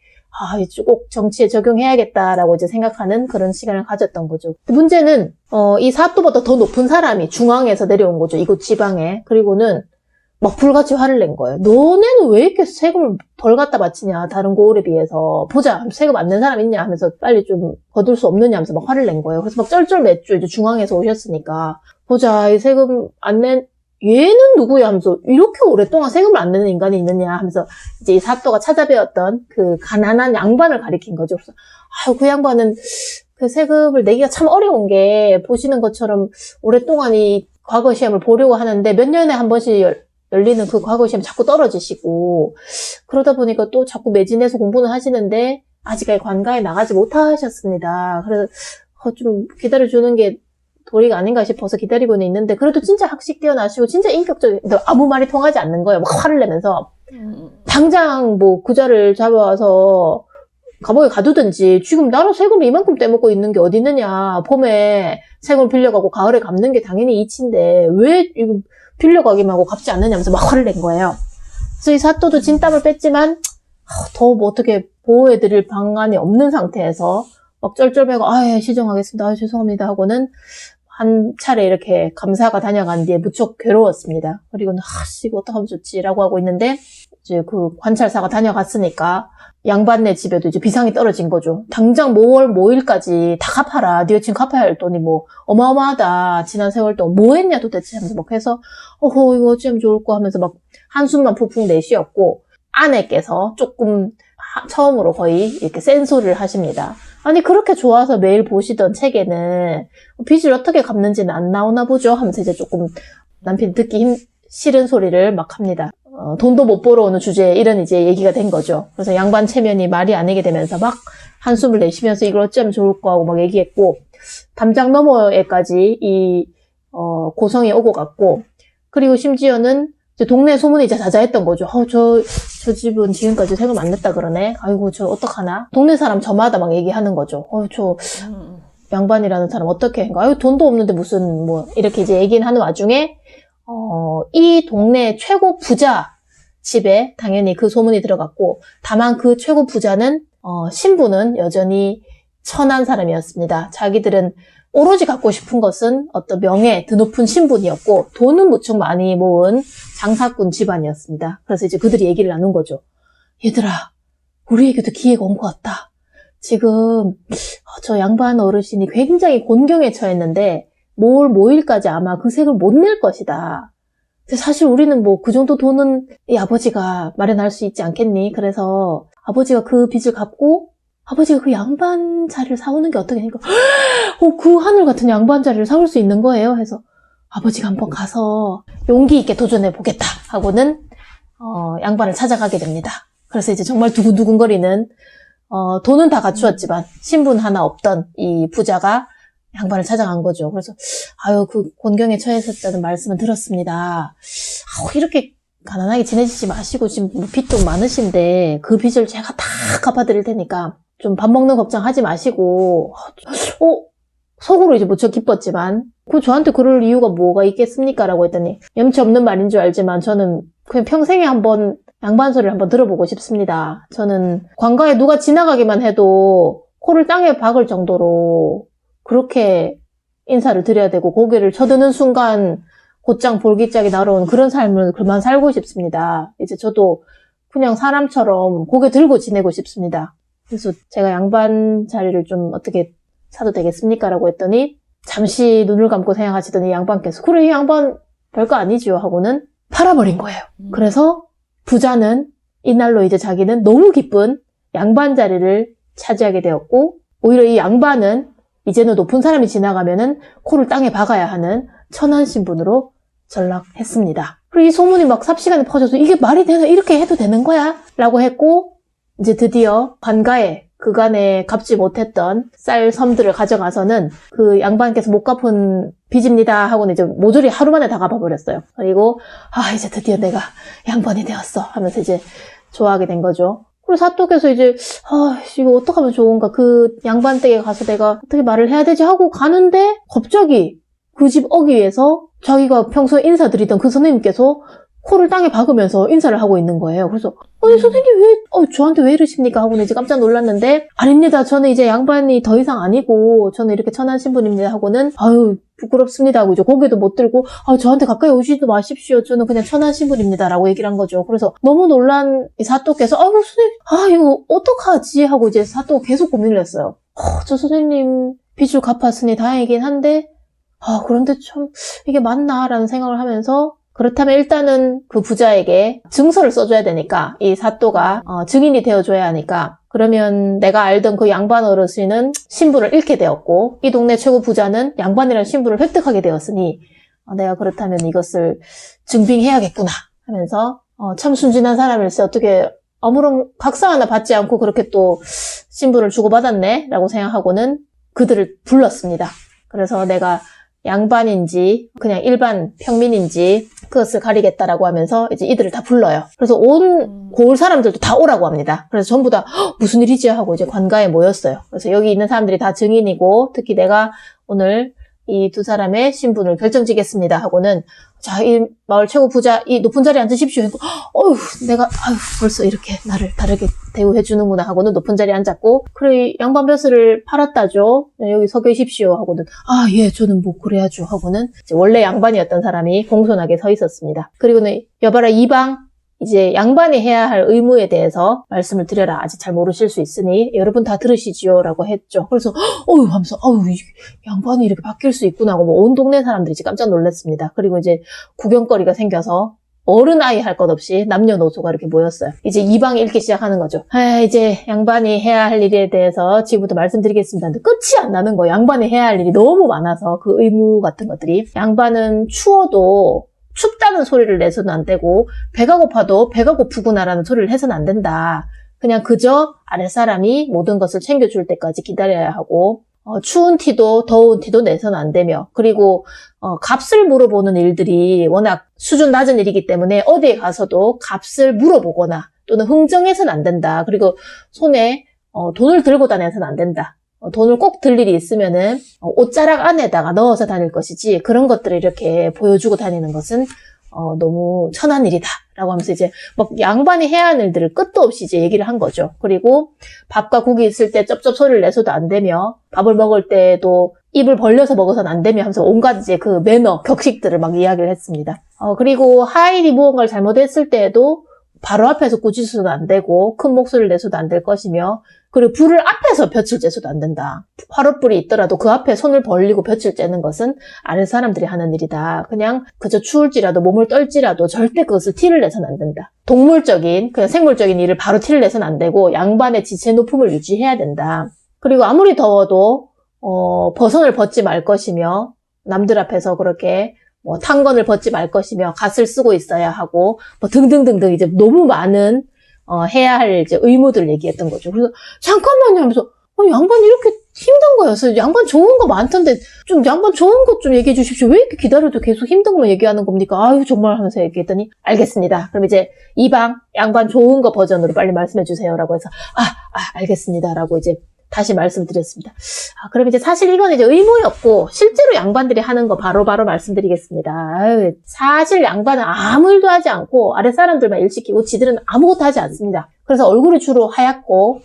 이제 꼭 정치에 적용해야겠다라고 이제 생각하는 그런 시간을 가졌던 거죠. 문제는 이 사또보다 더 높은 사람이 중앙에서 내려온 거죠. 이곳 지방에. 그리고는 막 불같이 화를 낸 거예요. 너네는 왜 이렇게 세금을 덜 갖다 바치냐 다른 고을에 비해서 보자 세금 안 낸 사람 있냐 하면서 빨리 좀 거둘 수 없느냐 하면서 막 화를 낸 거예요. 그래서 막 쩔쩔맸죠. 이제 중앙에서 오셨으니까 보자 이 세금 안 낸 얘는 누구야 하면서 이렇게 오랫동안 세금을 안 내는 인간이 있느냐 하면서 이제 이 사또가 찾아뵈었던 그 가난한 양반을 가리킨 거죠. 그래서 그 양반은 그 세금을 내기가 참 어려운 게 보시는 것처럼 오랫동안 이 과거 시험을 보려고 하는데 몇 년에 한 번씩 열리는 그 과거 시험 자꾸 떨어지시고 그러다 보니까 또 자꾸 매진해서 공부는 하시는데 아직까지 관가에 나가지 못하셨습니다. 그래서 좀 기다려주는 게 도리가 아닌가 싶어서 기다리고는 있는데 그래도 진짜 학식 뛰어나시고 진짜 인격적인 아무 말이 통하지 않는 거예요. 막 화를 내면서 당장 뭐 그자를 잡아와서 감옥에 가두든지 지금 나라 세금을 이만큼 떼먹고 있는 게 어디 있느냐. 봄에 세금을 빌려가고 가을에 갚는 게 당연히 이치인데 왜 이거 빌려가기만 하고 갚지 않느냐 하면서 막 화를 낸 거예요. 그래서 이 사또도 진땀을 뺐지만 더 뭐 어떻게 보호해드릴 방안이 없는 상태에서 막 쩔쩔매고 예, 시정하겠습니다. 죄송합니다 하고는 한 차례 이렇게 감사가 다녀간 뒤에 무척 괴로웠습니다. 그리고는 이거 어떡하면 좋지라고 하고 있는데 이제 그 관찰사가 다녀갔으니까 양반네 집에도 이제 비상이 떨어진 거죠. 당장 5월 뭐일까지 다 갚아라. 네 여친 갚아야 할 돈이 뭐 어마어마하다. 지난 세월 동안 뭐 했냐 도대체 하면서 막 해서 이거 어찌하면 좋을까 하면서 막 한숨만 푹푹 내쉬었고 아내께서 조금 처음으로 거의 이렇게 센 소리를 하십니다. 아니 그렇게 좋아서 매일 보시던 책에는 빚을 어떻게 갚는지는 안 나오나 보죠 하면서 이제 조금 남편이 듣기 싫은 소리를 막 합니다. 돈도 못 벌어오는 주제에 이런 이제 얘기가 된 거죠. 그래서 양반 체면이 말이 아니게 되면서 막 한숨을 내쉬면서 이걸 어쩌면 좋을까 하고 막 얘기했고 담장 너머에까지 이 고성이 오고 갔고 그리고 심지어는 이제 동네 소문이 이제 자자했던 거죠. 저 집은 지금까지 세금 안 냈다 그러네. 아이고 저 어떡하나. 동네 사람 저마다 막 얘기하는 거죠. 저 양반이라는 사람 어떻게 한가. 돈도 없는데 무슨 뭐 이렇게 이제 얘기는 하는 와중에 이 동네 최고 부자 집에 당연히 그 소문이 들어갔고 다만 그 최고 부자는 신부는 여전히 천한 사람이었습니다. 자기들은 오로지 갖고 싶은 것은 어떤 명예, 드높은 신분이었고 돈은 무척 많이 모은 장사꾼 집안이었습니다. 그래서 이제 그들이 얘기를 나눈 거죠. 얘들아, 우리에게도 기회가 온 것 같다. 지금 저 양반 어르신이 굉장히 곤경에 처했는데 올 모일까지 아마 그 색을 못 낼 것이다. 근데 사실 우리는 뭐 그 정도 돈은 이 아버지가 마련할 수 있지 않겠니? 그래서 아버지가 그 빚을 갚고 아버지가 그 양반 자리를 사오는 게 어떻게 되니까 그 하늘 같은 양반 자리를 사올 수 있는 거예요. 해서 아버지가 한번 가서 용기 있게 도전해 보겠다 하고는 양반을 찾아가게 됩니다. 그래서 이제 정말 두근두근거리는 돈은 다 갖추었지만 신분 하나 없던 이 부자가 양반을 찾아간 거죠. 그래서 그 곤경에 처했었다는 말씀을 들었습니다. 이렇게 가난하게 지내시지 마시고 지금 빚도 많으신데 그 빚을 제가 다 갚아드릴 테니까 좀 밥 먹는 걱정하지 마시고 속으로 이제 무척 기뻤지만 저한테 그럴 이유가 뭐가 있겠습니까? 라고 했더니 염치 없는 말인 줄 알지만 저는 그냥 평생에 한번 양반 소리를 한번 들어보고 싶습니다. 저는 관가에 누가 지나가기만 해도 코를 땅에 박을 정도로 그렇게 인사를 드려야 되고 고개를 쳐드는 순간 곧장 볼기짝이 날아오는 그런 삶을 그만 살고 싶습니다. 이제 저도 그냥 사람처럼 고개 들고 지내고 싶습니다. 그래서 제가 양반 자리를 좀 어떻게 사도 되겠습니까? 라고 했더니 잠시 눈을 감고 생각하시더니 양반께서 그래 이 양반 별거 아니죠 하고는 팔아버린 거예요. 그래서 부자는 이날로 이제 자기는 너무 기쁜 양반 자리를 차지하게 되었고 오히려 이 양반은 이제는 높은 사람이 지나가면은 코를 땅에 박아야 하는 천한 신분으로 전락했습니다. 그리고 이 소문이 막 삽시간에 퍼져서 이게 말이 되나? 이렇게 해도 되는 거야? 라고 했고 이제 드디어 관가에 그간에 갚지 못했던 쌀 섬들을 가져가서는 그 양반께서 못 갚은 빚입니다 하고는 이제 모조리 하루 만에 다 갚아버렸어요. 그리고 이제 드디어 내가 양반이 되었어 하면서 이제 좋아하게 된 거죠. 그리고 사또께서 이제 이거 어떡하면 좋은가 그 양반 댁에 가서 내가 어떻게 말을 해야 되지 하고 가는데 갑자기 그 집 어귀에서 자기가 평소에 인사드리던 그 선생님께서 코를 땅에 박으면서 인사를 하고 있는 거예요. 그래서 선생님 왜 저한테 왜 이러십니까? 하고는 이제 깜짝 놀랐는데 아닙니다. 저는 이제 양반이 더 이상 아니고 저는 이렇게 천한 신분입니다. 하고는 부끄럽습니다. 하고 이제 고개도 못 들고 저한테 가까이 오시지도 마십시오. 저는 그냥 천한 신분입니다. 라고 얘기를 한 거죠. 그래서 너무 놀란 이 사또께서 선생님 이거 어떡하지? 하고 이제 사또가 계속 고민을 했어요. 저 선생님 빚을 갚았으니 다행이긴 한데 그런데 참 이게 맞나? 라는 생각을 하면서 그렇다면 일단은 그 부자에게 증서를 써줘야 되니까 이 사또가 증인이 되어줘야 하니까 그러면 내가 알던 그 양반 어르신은 신분을 잃게 되었고 이 동네 최고 부자는 양반이라는 신분을 획득하게 되었으니 내가 그렇다면 이것을 증빙해야겠구나 하면서 참 순진한 사람일세 어떻게 아무런 각서 하나 받지 않고 그렇게 또 신분을 주고받았네 라고 생각하고는 그들을 불렀습니다. 그래서 내가 양반인지 그냥 일반 평민인지 그것을 가리겠다라고 하면서 이제 이들을 다 불러요. 그래서 온 고을 사람들도 다 오라고 합니다. 그래서 전부 다 무슨 일이지 하고 이제 관가에 모였어요. 그래서 여기 있는 사람들이 다 증인이고 특히 내가 오늘 이 두 사람의 신분을 결정지겠습니다 하고는 자, 이 마을 최고 부자 이 높은 자리에 앉으십시오. 내가 벌써 이렇게 나를 다르게 대우해 주는구나 하고는 높은 자리에 앉았고 그래 양반 벼슬을 팔았다죠. 네, 여기 서 계십시오 하고는 예 저는 뭐 그래야죠 하고는 이제 원래 양반이었던 사람이 공손하게 서 있었습니다. 그리고는 여봐라 이방 이제 양반이 해야 할 의무에 대해서 말씀을 드려라. 아직 잘 모르실 수 있으니 여러분 다 들으시지요 라고 했죠. 그래서 하면서 양반이 이렇게 바뀔 수 있구나 하고 온 동네 사람들이 이제 깜짝 놀랐습니다. 그리고 이제 구경거리가 생겨서 어른 아이 할 것 없이 남녀노소가 이렇게 모였어요. 이제 이방이 읽기 시작하는 거죠. 이제 양반이 해야 할 일에 대해서 지금부터 말씀드리겠습니다. 근데 끝이 안 나는 거예요. 양반이 해야 할 일이 너무 많아서 그 의무 같은 것들이 양반은 추워도 춥다는 소리를 내서는 안 되고 배가 고파도 배가 고프구나라는 소리를 해서는 안 된다. 그냥 그저 아랫사람이 모든 것을 챙겨줄 때까지 기다려야 하고 추운 티도 더운 티도 내서는 안 되며 그리고 값을 물어보는 일들이 워낙 수준 낮은 일이기 때문에 어디에 가서도 값을 물어보거나 또는 흥정해서는 안 된다. 그리고 손에 돈을 들고 다녀서는 안 된다. 돈을 꼭 들 일이 있으면은 옷자락 안에다가 넣어서 다닐 것이지 그런 것들을 이렇게 보여주고 다니는 것은 너무 천한 일이다 라고 하면서 이제 막 양반이 해야 하는 일들을 끝도 없이 이제 얘기를 한 거죠. 그리고 밥과 국이 있을 때 쩝쩝 소리를 내서도 안 되며 밥을 먹을 때도 입을 벌려서 먹어서는 안 되며 하면서 온갖 이제 그 매너, 격식들을 막 이야기를 했습니다. 그리고 하인이 무언가를 잘못했을 때에도 바로 앞에서 꾸짖어서도 안 되고 큰 목소리를 내서도 안 될 것이며 그리고 불을 앞에서 볕을 쬐서도 안 된다. 화롯불이 있더라도 그 앞에 손을 벌리고 볕을 쬐는 것은 아래 사람들이 하는 일이다. 그냥 그저 추울지라도 몸을 떨지라도 절대 그것을 티를 내서는 안 된다. 동물적인 그냥 생물적인 일을 바로 티를 내서는 안 되고 양반의 지체 높음을 유지해야 된다. 그리고 아무리 더워도 버선을 벗지 말 것이며 남들 앞에서 그렇게 뭐 탄건을 벗지 말 것이며 갓을 쓰고 있어야 하고 뭐 등등등등 이제 너무 많은 해야 할 이제 의무들을 얘기했던 거죠. 그래서 잠깐만요 하면서 양반이 이렇게 힘든 거였어요. 양반 좋은 거 많던데 좀 양반 좋은 것 좀 얘기해 주십시오. 왜 이렇게 기다려도 계속 힘든 것만 얘기하는 겁니까? 아유 정말 하면서 얘기했더니 알겠습니다. 그럼 이제 이방 양반 좋은 거 버전으로 빨리 말씀해 주세요라고 해서 알겠습니다라고 이제 다시 말씀드렸습니다. 그럼 이제 사실 이건 이제 의무였고 실제로 양반들이 하는 거 바로바로 말씀드리겠습니다. 사실 양반은 아무 일도 하지 않고 아래 사람들만 일 시키고 지들은 아무것도 하지 않습니다. 그래서 얼굴이 주로 하얗고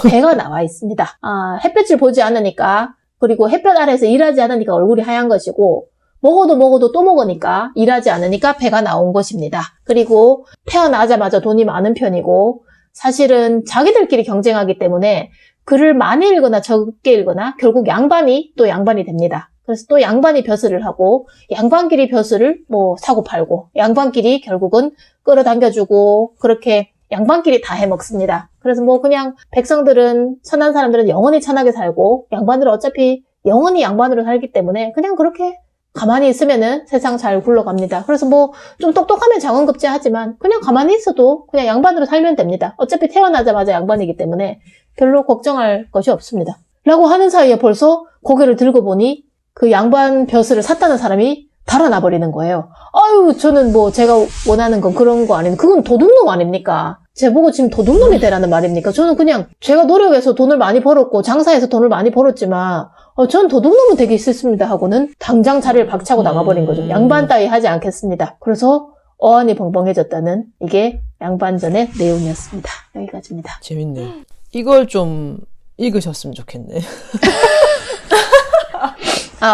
배가 나와 있습니다. 햇볕을 보지 않으니까 그리고 햇볕 아래에서 일하지 않으니까 얼굴이 하얀 것이고 먹어도 또 먹으니까 일하지 않으니까 배가 나온 것입니다. 그리고 태어나자마자 돈이 많은 편이고 사실은 자기들끼리 경쟁하기 때문에 글을 많이 읽거나 적게 읽거나 결국 양반이 또 양반이 됩니다. 그래서 또 양반이 벼슬을 하고 양반끼리 벼슬을 뭐 사고 팔고 양반끼리 결국은 끌어당겨주고 그렇게 양반끼리 다 해먹습니다. 그래서 뭐 그냥 백성들은 천한 사람들은 영원히 천하게 살고 양반들은 어차피 영원히 양반으로 살기 때문에 그냥 그렇게 가만히 있으면은 세상 잘 굴러갑니다. 그래서 뭐 좀 똑똑하면 장원급제하지만 그냥 가만히 있어도 그냥 양반으로 살면 됩니다. 어차피 태어나자마자 양반이기 때문에 별로 걱정할 것이 없습니다. 라고 하는 사이에 벌써 고개를 들고 보니 그 양반 벼슬을 샀다는 사람이 달아나 버리는 거예요. 아유 저는 뭐 제가 원하는 건 그런 거 아닌데 그건 도둑놈 아닙니까? 제보고 지금 도둑놈이 되라는 말입니까? 저는 그냥 제가 노력해서 돈을 많이 벌었고 장사해서 돈을 많이 벌었지만 전 도둑놈은 되기 싫습니다 하고는 당장 자리를 박차고 나가버린 거죠. 양반 따위 하지 않겠습니다. 그래서 어안이 벙벙해졌다는 이게 양반전의 내용이었습니다. 여기까지입니다. 재밌네. 이걸 좀 읽으셨으면 좋겠네.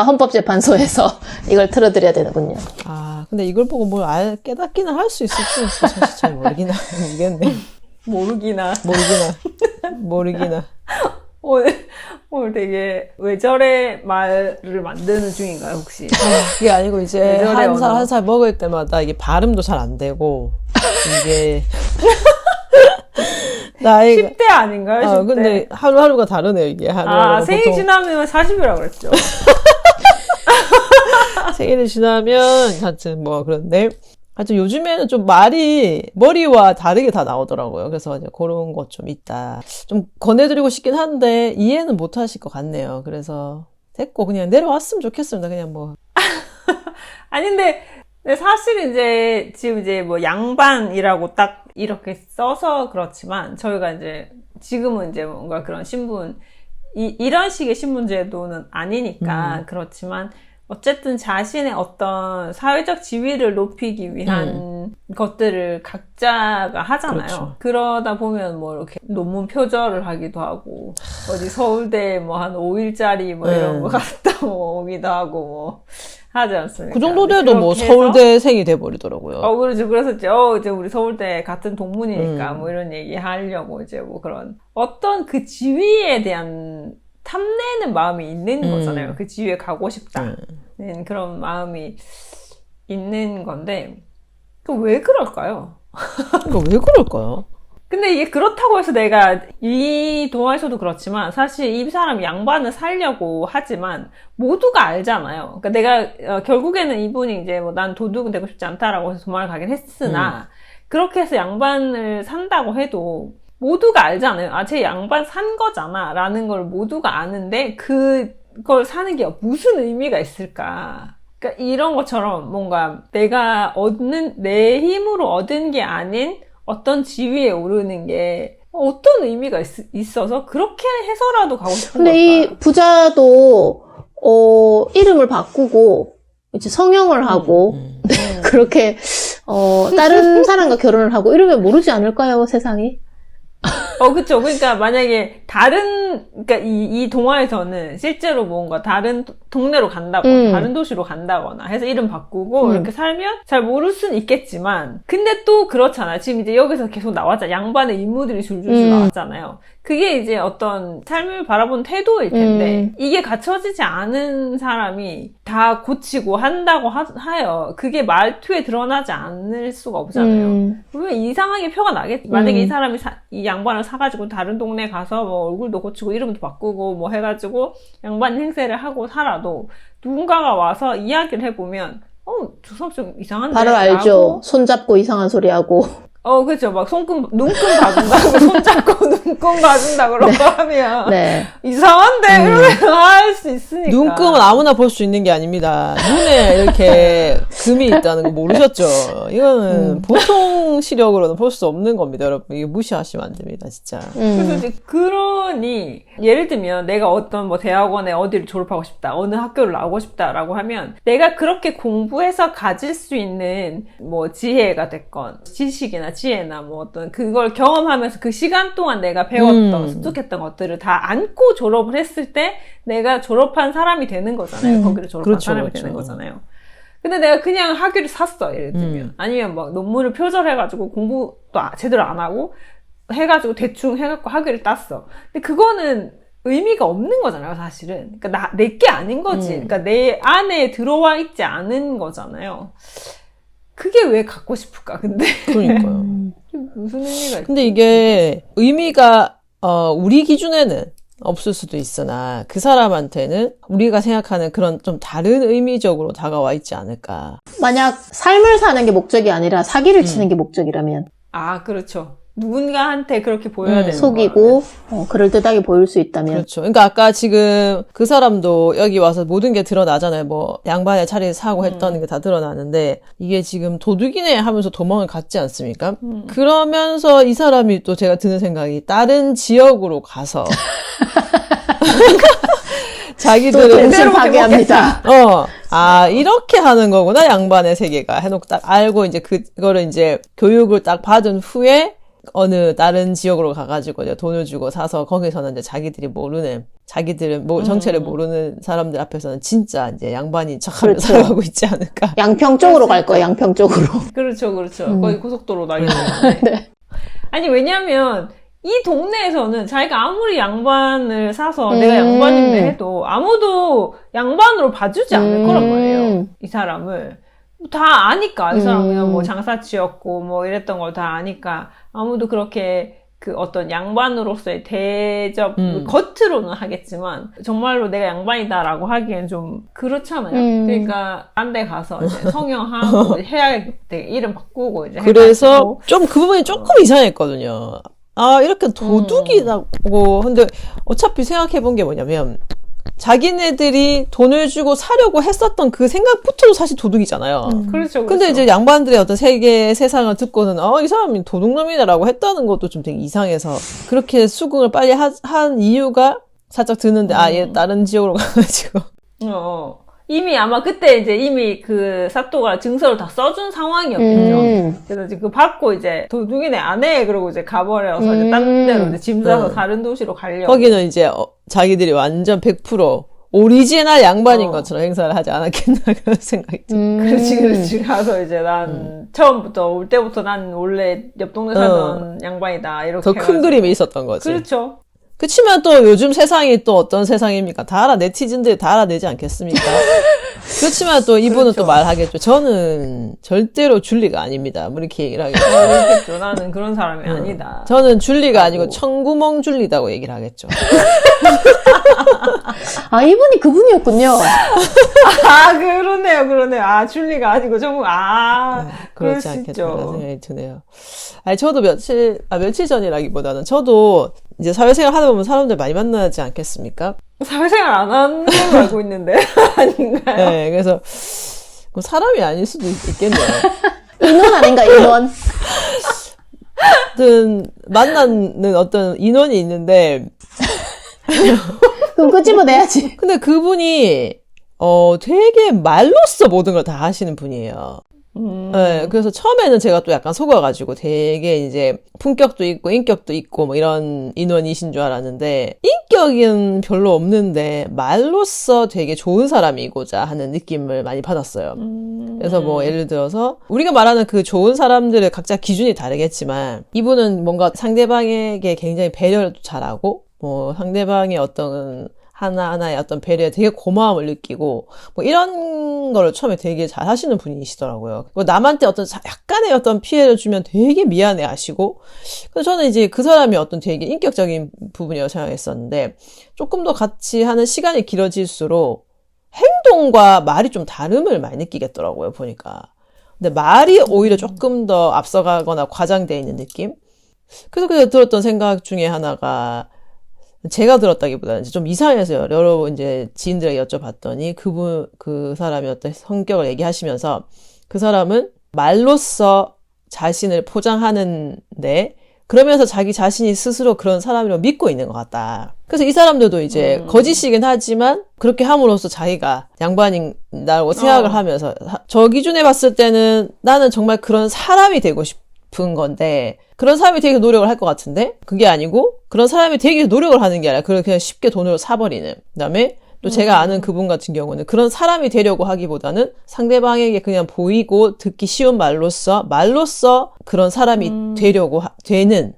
헌법재판소에서 이걸 틀어드려야 되는군요. 근데 이걸 보고 뭘 깨닫기는 할 수 있을지 사실 잘 모르겠네. 모르기나. 오늘 되게 왜 저래 말을 만드는 중인가요, 혹시? 그게 아니고 이제 왜 저래 한 살 먹을 때마다 이게 발음도 잘 안 되고 이게 나이가 10대 아닌가요, 10대? 근데 하루하루가 다르네요, 이게. 하루하루가 생일 보통 지나면 40이라고 그랬죠. 생일이 지나면 하여튼 뭐 그런데 하여튼 요즘에는 좀 말이 머리와 다르게 다 나오더라고요. 그래서 이제 그런 것 좀 있다. 좀 권해드리고 싶긴 한데 이해는 못 하실 것 같네요. 그래서 됐고 그냥 내려왔으면 좋겠습니다. 그냥 뭐. 아니 근데 사실 이제 지금 이제 뭐 양반이라고 딱 이렇게 써서 그렇지만 저희가 이제 지금은 이제 뭔가 그런 신분 이런 식의 신분제도는 아니니까 그렇지만 어쨌든 자신의 어떤 사회적 지위를 높이기 위한 것들을 각자가 하잖아요. 그렇죠. 그러다 보면 뭐 이렇게 논문 표절을 하기도 하고 어디 서울대 뭐 한 5일짜리 뭐 이런 거 갔다 오기도 하고 뭐 하지 않습니까? 그 정도 돼도 뭐 서울대생이 돼버리더라고요. 그렇죠. 그래서 이제 우리 서울대 같은 동문이니까 뭐 이런 얘기 하려고 이제 뭐 그런 어떤 그 지위에 대한 탐내는 마음이 있는 거잖아요. 그 지위에 가고 싶다는 그런 마음이 있는 건데, 그 왜 그럴까요? 왜 그럴까요? 근데 이게 그렇다고 해서 내가 이 동화에서도 그렇지만 사실 이 사람이 양반을 살려고 하지만 모두가 알잖아요. 그러니까 내가 결국에는 이분이 이제 뭐 난 도둑은 되고 싶지 않다라고 해서 도망을 가긴 했으나 그렇게 해서 양반을 산다고 해도 모두가 알잖아요. 쟤 양반 산 거잖아 라는 걸 모두가 아는데 그걸 사는 게 무슨 의미가 있을까. 그러니까 이런 것처럼 뭔가 내가 내 힘으로 얻은 게 아닌 어떤 지위에 오르는 게 어떤 의미가 있어서 그렇게 해서라도 가고 싶은 근데 걸까? 이 부자도 이름을 바꾸고 이제 성형을 하고 그렇게 다른 사람과 결혼을 하고 이러면 모르지 않을까요, 세상이? 그쵸. 그러니까 만약에 그러니까 이 동화에서는 실제로 뭔가 다른 동네로 간다거나, 다른 도시로 간다거나 해서 이름 바꾸고 이렇게 살면 잘 모를 수는 있겠지만, 근데 또 그렇잖아. 지금 이제 여기서 계속 나왔잖아. 양반의 인물들이 줄줄줄 나왔잖아요. 그게 이제 어떤 삶을 바라보는 태도일 텐데, 이게 갖춰지지 않은 사람이 다 고치고 한다고 하여, 그게 말투에 드러나지 않을 수가 없잖아요. 그러면 이상하게 표가 나겠지. 만약에 이 사람이 이 양반을 사가지고 다른 동네 가서 뭐 얼굴도 고치고 이름도 바꾸고 뭐 해가지고 양반 행세를 하고 살아도 누군가가 와서 이야기를 해보면 저 사람 좀 이상한데? 바로 알죠. 라고. 손잡고 이상한 소리 하고. 그렇죠. 막 눈금 봐준다고, 손잡고 눈금 봐준다 그러고 하면. 네. 이상한데? 이러면서 할 수 있으니까. 눈금은 아무나 볼 수 있는 게 아닙니다. 눈에 이렇게 금이 있다는 거 모르셨죠? 이거는 보통 시력으로는 볼 수 없는 겁니다, 여러분. 이거 무시하시면 안 됩니다, 진짜. 그래서 이제 그러니, 예를 들면 내가 어떤 뭐 대학원에 어디를 졸업하고 싶다, 어느 학교를 나오고 싶다라고 하면 내가 그렇게 공부해서 가질 수 있는 뭐 지혜가 됐건, 지식이나 지혜나 뭐 어떤 그걸 경험하면서 그 시간 동안 내가 배웠던, 습득했던 것들을 다 안고 졸업을 했을 때 내가 졸업한 사람이 되는 거잖아요. 거기를 졸업한 그렇죠, 사람이 그렇죠. 되는 거잖아요. 근데 내가 그냥 학위를 샀어, 예를 들면. 아니면 막 논문을 표절해가지고 공부도 제대로 안 하고 해가지고 대충 해갖고 학위를 땄어. 근데 그거는 의미가 없는 거잖아요, 사실은. 그러니까 내게 아닌 거지. 그러니까 내 안에 들어와 있지 않은 거잖아요. 그게 왜 갖고 싶을까, 근데. 그러니까요. 무슨 의미가 있지? 근데 이게 의미가 우리 기준에는 없을 수도 있으나 그 사람한테는 우리가 생각하는 그런 좀 다른 의미적으로 다가와 있지 않을까. 만약 삶을 사는 게 목적이 아니라 사기를 치는 게 목적이라면 그렇죠. 누군가한테 그렇게 보여야 되는 속이고 그럴듯하게 보일 수 있다면 그렇죠. 그러니까 아까 지금 그 사람도 여기 와서 모든 게 드러나잖아요. 뭐 양반의 차례 사고 했다는 게 다 드러나는데 이게 지금 도둑이네 하면서 도망을 갔지 않습니까? 그러면서 이 사람이 또 제가 드는 생각이 다른 지역으로 가서 자기들은 정신 파괴합니다. 이렇게 하는 거구나, 양반의 세계가. 해놓고 딱 알고, 이제 그거를 이제 교육을 딱 받은 후에, 어느 다른 지역으로 가가지고 이제 돈을 주고 사서 거기서는 이제 자기들은 뭐 정체를 모르는 사람들 앞에서는 진짜 이제 양반인 척하며 그렇죠. 살아가고 있지 않을까. 양평 쪽으로 갈 거예요. 양평 쪽으로. 그렇죠. 거의 고속도로 나겠는데. 네. 아니, 왜냐면, 이 동네에서는 자기가 아무리 양반을 사서 내가 양반인데 해도 아무도 양반으로 봐주지 않을 거란 말이에요. 이 사람을. 다 아니까. 이 사람은 그냥 뭐 장사치였고 뭐 이랬던 걸 다 아니까 아무도 그렇게 그 어떤 양반으로서의 대접, 겉으로는 하겠지만 정말로 내가 양반이다라고 하기엔 좀 그렇잖아요. 그러니까 딴 데 가서 이제 성형하고 해야 돼. 이름 바꾸고 이제 그래서 해가지고. 좀 그 부분이 조금 이상했거든요. 이렇게 도둑이라고. 근데 어차피 생각해본 게 뭐냐면 자기네들이 돈을 주고 사려고 했었던 그 생각부터도 사실 도둑이잖아요. 그렇죠. 근데 이제 양반들의 어떤 세상을 듣고는 이 사람이 도둑놈이다라고 했다는 것도 좀 되게 이상해서 그렇게 수긍을 빨리 한 이유가 살짝 드는데 얘 다른 지역으로 가가지고 이미 아마 그때 이미 그 사또가 증서를 다 써준 상황이었겠죠. 그래서 이제 그 받고 이제 도둑이네 안 해. 그러고 이제 가버려서 이제 딴 데로 이제 짐 싸서 다른 도시로 가려고. 거기는 이제 자기들이 완전 100% 오리지널 양반인 것처럼 행사를 하지 않았겠나 그런 생각이 들어요. 그렇지. 가서 이제 난 처음부터 올 때부터 난 원래 옆 동네 살던 양반이다. 이렇게 더 큰 그림이 있었던 거지. 그렇죠. 그치만 또 요즘 세상이 또 어떤 세상입니까? 다 네티즌들이 다 알아내지 않겠습니까? 그렇지만 또 이분은 그렇죠. 또 말하겠죠. 저는 절대로 줄리가 아닙니다. 뭐 이렇게 얘기를 하겠죠. 그렇겠죠. 나는 그런 사람이 아니다. 저는 줄리가 아니고 청구멍 줄리다고 얘기를 하겠죠. 이분이 그분이었군요. 그러네요. 줄리가 아니고 정말 그럴 그렇지 수 않겠다 있죠. 생각이 드네요. 저도 며칠 전이라기보다는 저도 이제 사회생활 하다 보면 사람들 많이 만나지 않겠습니까? 사회생활 안 하는 걸로 알고 있는데 아닌가요? 네, 그래서 뭐 사람이 아닐 수도 있겠네요. 인원 아닌가, 인원? 어떤 만나는 어떤 인원이 있는데 그럼 끄집어내야지. 근데 그분이 되게 말로써 모든 걸 다 하시는 분이에요. 네, 그래서 처음에는 제가 또 약간 속아가지고 되게 이제 품격도 있고 인격도 있고 뭐 이런 인원이신 줄 알았는데 인격은 별로 없는데 말로써 되게 좋은 사람이고자 하는 느낌을 많이 받았어요. 그래서 뭐 예를 들어서 우리가 말하는 그 좋은 사람들의 각자 기준이 다르겠지만 이분은 뭔가 상대방에게 굉장히 배려도 잘하고 뭐 상대방의 어떤 하나하나의 어떤 배려에 되게 고마움을 느끼고, 뭐 이런 거를 처음에 되게 잘 하시는 분이시더라고요. 뭐 남한테 어떤 약간의 어떤 피해를 주면 되게 미안해 하시고, 그래서 저는 이제 그 사람이 어떤 되게 인격적인 부분이라고 생각했었는데, 조금 더 같이 하는 시간이 길어질수록 행동과 말이 좀 다름을 많이 느끼겠더라고요, 보니까. 근데 말이 오히려 조금 더 앞서가거나 과장되어 있는 느낌? 그래서 그때 들었던 생각 중에 하나가, 제가 들었다기보다는 좀 이상해서 여러 이제 지인들에게 여쭤봤더니 그 사람이 어떤 성격을 얘기하시면서 그 사람은 말로써 자신을 포장하는데 그러면서 자기 자신이 스스로 그런 사람이라고 믿고 있는 것 같다. 그래서 이 사람들도 이제 거짓이긴 하지만 그렇게 함으로써 자기가 양반이라고 생각을 하면서 저 기준에 봤을 때는 나는 정말 그런 사람이 되고 싶은 건데 그런 사람이 되게 노력을 할 것 같은데 그게 아니고 그런 사람이 되게 노력을 하는 게 아니라 그냥 쉽게 돈으로 사버리는. 그다음에 또 제가 아는 그분 같은 경우는 그런 사람이 되려고 하기보다는 상대방에게 그냥 보이고 듣기 쉬운 말로써 그런 사람이 되려고 되는.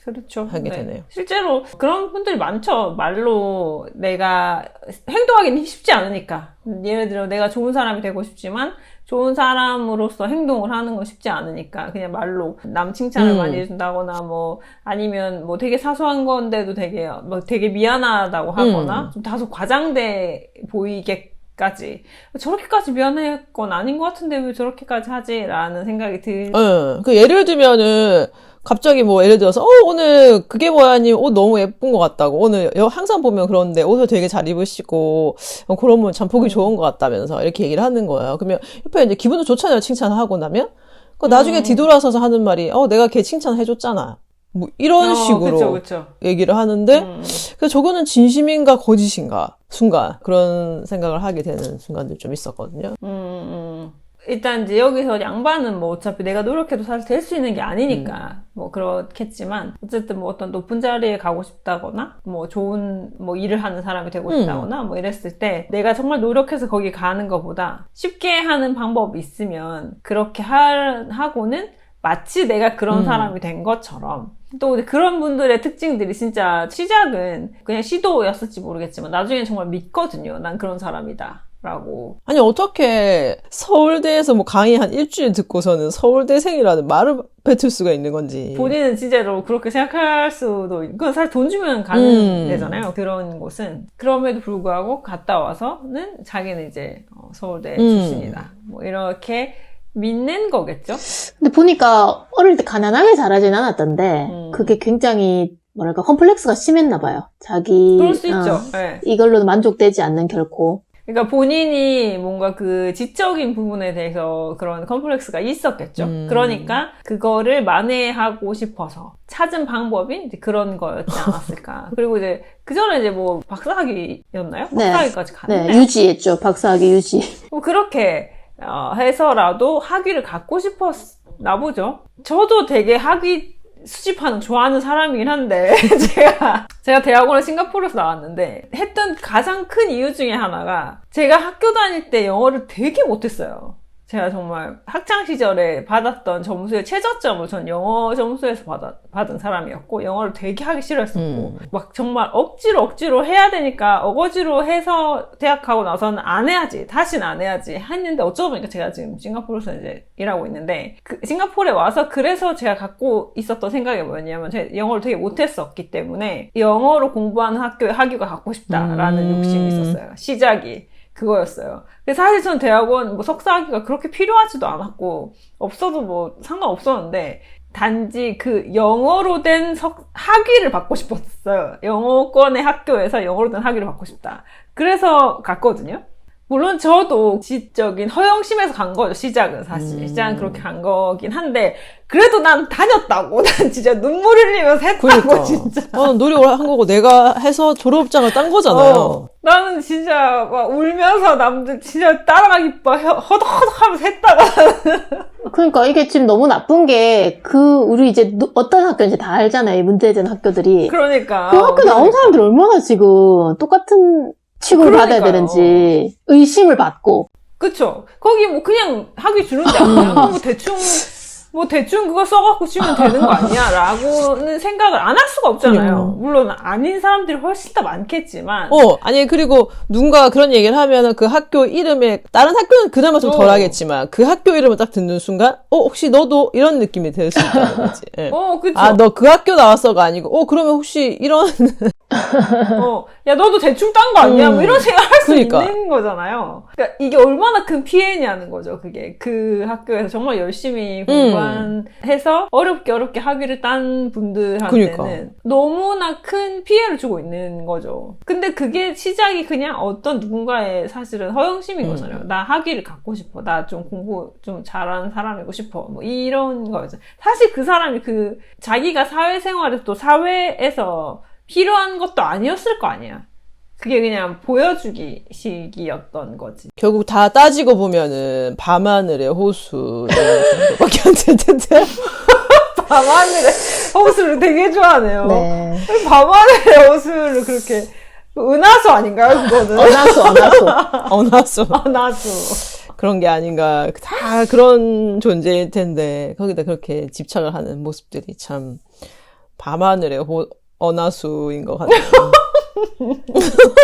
그렇죠. 하게 되네요. 실제로 그런 분들이 많죠. 말로 내가 행동하기는 쉽지 않으니까. 예를 들어 내가 좋은 사람이 되고 싶지만 좋은 사람으로서 행동을 하는 건 쉽지 않으니까 그냥 말로 남 칭찬을 많이 해준다거나 뭐 아니면 뭐 되게 사소한 건데도 되게 미안하다고 하거나 좀 다소 과장돼 보이게까지 저렇게까지 미안할 건 아닌 것 같은데 왜 저렇게까지 하지? 라는 생각이 그 예를 들면은 갑자기 뭐 예를 들어서 오늘 그게 뭐야님 옷 너무 예쁜 것 같다고 오늘 항상 보면 그런데 옷을 되게 잘 입으시고 그러면 참 보기 좋은 것 같다면서 이렇게 얘기를 하는 거예요. 그러면 옆에 이제 기분도 좋잖아요. 칭찬하고 나면 나중에 뒤돌아서서 하는 말이 내가 걔 칭찬해줬잖아. 뭐 이런 식으로 그쵸. 얘기를 하는데 그래서 저거는 진심인가 거짓인가 순간 그런 생각을 하게 되는 순간들 좀 있었거든요. 일단 이제 여기서 양반은 뭐 어차피 내가 노력해도 사실 될 수 있는 게 아니니까 뭐 그렇겠지만 어쨌든 뭐 어떤 높은 자리에 가고 싶다거나 뭐 좋은 뭐 일을 하는 사람이 되고 싶다거나 뭐 이랬을 때 내가 정말 노력해서 거기 가는 것보다 쉽게 하는 방법이 있으면 그렇게 하고는 마치 내가 그런 사람이 된 것처럼 또 그런 분들의 특징들이 진짜 시작은 그냥 시도였을지 모르겠지만 나중엔 정말 믿거든요. 난 그런 사람이다. 라고. 아니 어떻게 서울대에서 뭐 강의 한 일주일 듣고서는 서울대생이라는 말을 뱉을 수가 있는 건지. 본인은 진짜로 그렇게 생각할 수도 그건 사실 돈 주면 가는 데잖아요. 그런 곳은. 그럼에도 불구하고 갔다 와서는 자기는 이제 서울대 출신이다. 뭐 이렇게 믿는 거겠죠? 근데 보니까 어릴 때 가난하게 자라진 않았던데 그게 굉장히 뭐랄까 컴플렉스가 심했나 봐요. 자기 그럴 수 있죠. 네. 이걸로는 만족되지 않는 결코. 그러니까 본인이 뭔가 그 지적인 부분에 대해서 그런 컴플렉스가 있었겠죠. 그러니까 그거를 만회하고 싶어서 찾은 방법이 이제 그런 거였지 않았을까. 그리고 이제 그 전에 이제 뭐 박사학위였나요? 네. 박사학위까지 갔나요? 네, 유지했죠. 박사학위 유지. 뭐 그렇게 해서라도 학위를 갖고 싶었나 보죠. 저도 되게 학위 수집하는 좋아하는 사람이긴 한데 제가 대학원을 싱가포르에서 나왔는데 했던 가장 큰 이유 중에 하나가 제가 학교 다닐 때 영어를 되게 못했어요. 제가 정말 학창시절에 받았던 점수의 최저점을 전 영어 점수에서 받은 사람이었고 영어를 되게 하기 싫어했었고 막 정말 억지로 해야 되니까 어거지로 해서 대학 가고 나서는 안 해야지 다시는 안 해야지 했는데 어쩌다 보니까 제가 지금 싱가포르에서 이제 일하고 있는데 싱가포르에 와서 그래서 제가 갖고 있었던 생각이 뭐였냐면 제가 영어를 되게 못했었기 때문에 영어로 공부하는 학교에 학위가 갖고 싶다라는 욕심이 있었어요. 시작이 그거였어요. 근데 사실 전 대학원 뭐 석사학위가 그렇게 필요하지도 않았고 없어도 뭐 상관없었는데 단지 그 영어로 된 학위를 받고 싶었어요. 영어권의 학교에서 영어로 된 학위를 받고 싶다. 그래서 갔거든요. 물론 저도 지적인 허영심에서 간 거죠. 시작은 사실. 시작은 그렇게 간 거긴 한데 그래도 난 다녔다고. 난 진짜 눈물 흘리면서 했다고. 그러니까. 진짜. 노력을 한 거고 내가 해서 졸업장을 딴 거잖아요. 나는 진짜 막 울면서 남들 진짜 따라가기 허덕허덕 하면서 했다가 그러니까 이게 지금 너무 나쁜 게, 우리 이제 어떤 학교인지 다 알잖아요. 이 문제된 학교들이. 그러니까. 그 학교 나온 사람들 얼마나 지금 똑같은 취급을 받아야 그러니까요. 되는지 의심을 받고. 그쵸. 거기 뭐 그냥 학위 주는데 아니야. 뭐 대충 그거 써갖고 주면 되는 거 아니야? 라고는 생각을 안 할 수가 없잖아요. 물론 아닌 사람들이 훨씬 더 많겠지만. 아니, 그리고 누군가 그런 얘기를 하면은 그 학교 이름에, 다른 학교는 그나마 좀 덜 하겠지만, 그 학교 이름을 딱 듣는 순간, 혹시 너도 이런 느낌이 들 수 있다는 거지. 예. 그쵸. 아, 너 그 학교 나왔어가 아니고, 그러면 혹시 이런. 야, 너도 대충 딴 거 아니야? 뭐 이런 생각 할 수 그러니까. 있는 거잖아요. 그러니까 이게 얼마나 큰 피해냐는 거죠, 그게. 그 학교에서 정말 열심히 공부해서 어렵게 학위를 딴 분들한테는 그러니까. 너무나 큰 피해를 주고 있는 거죠. 근데 그게 시작이 그냥 어떤 누군가의 사실은 허영심인 거잖아요. 나 학위를 갖고 싶어. 나 좀 공부 좀 잘하는 사람이고 싶어. 뭐 이런 거죠. 사실 그 사람이 자기가 사회생활에 또 사회에서 필요한 것도 아니었을 거 아니야. 그게 그냥 보여주기 식이었던 거지. 결국 다 따지고 보면은, 밤하늘의 호수, 정도밖에 안 될 텐데. 밤하늘의 호수를 되게 좋아하네요. 네. 밤하늘의 호수를 그렇게, 은하수 아닌가요, 그거는? 어나수. 은하수. 그런 게 아닌가. 다 그런 존재일 텐데, 거기다 그렇게 집착을 하는 모습들이 참, 밤하늘의 어나수인 것 같아요.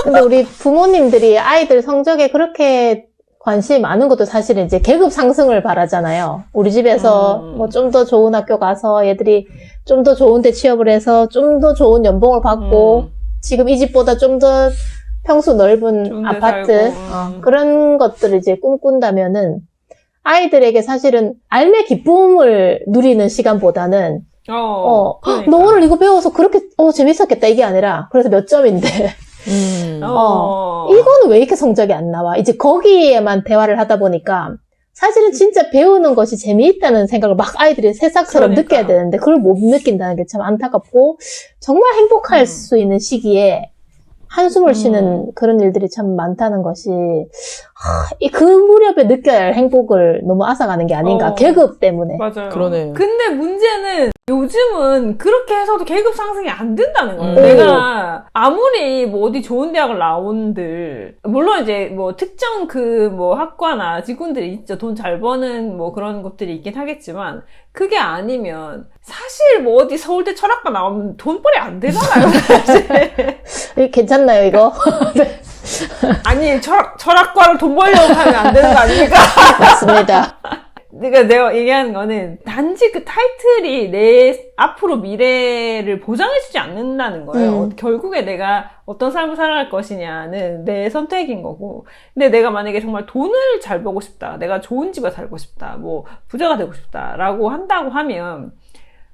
근데 우리 부모님들이 아이들 성적에 그렇게 관심이 많은 것도 사실은 이제 계급 상승을 바라잖아요. 우리 집에서 뭐 좀 더 좋은 학교 가서 얘들이 좀 더 좋은 데 취업을 해서 좀 더 좋은 연봉을 받고 지금 이 집보다 좀 더 평수 넓은 아파트 그런 것들을 이제 꿈꾼다면은 아이들에게 사실은 삶의 기쁨을 누리는 시간보다는 그러니까. 너 오늘 이거 배워서 그렇게 재밌었겠다 이게 아니라 그래서 몇 점인데 이거는 왜 이렇게 성적이 안 나와? 이제 거기에만 대화를 하다 보니까 사실은 진짜 배우는 것이 재미있다는 생각을 막 아이들이 새싹처럼 그러니까. 느껴야 되는데 그걸 못 느낀다는 게 참 안타깝고 정말 행복할 수 있는 시기에 한숨을 쉬는 그런 일들이 참 많다는 것이 그 무렵에 느껴야 할 행복을 너무 앗아가는 게 아닌가. 계급 때문에. 맞아요. 그러네요. 근데 문제는 요즘은 그렇게 해서도 계급 상승이 안 된다는 거예요. 내가 아무리 뭐 어디 좋은 대학을 나온들, 물론 이제 뭐 특정 뭐 학과나 직군들이 있죠. 돈 잘 버는 뭐 그런 곳들이 있긴 하겠지만, 그게 아니면 사실 뭐 어디 서울대 철학과 나오면 돈벌이 안 되잖아요. 사실. 괜찮나요, 이거? 네. 아니, 철학과를 돈 벌려고 하면 안 되는 거 아닙니까? 맞습니다. 그러니까 내가 얘기하는 거는 단지 그 타이틀이 내 앞으로 미래를 보장해주지 않는다는 거예요. 결국에 내가 어떤 삶을 살아갈 것이냐는 내 선택인 거고. 근데 내가 만약에 정말 돈을 잘 벌고 싶다. 내가 좋은 집에 살고 싶다. 뭐 부자가 되고 싶다라고 한다고 하면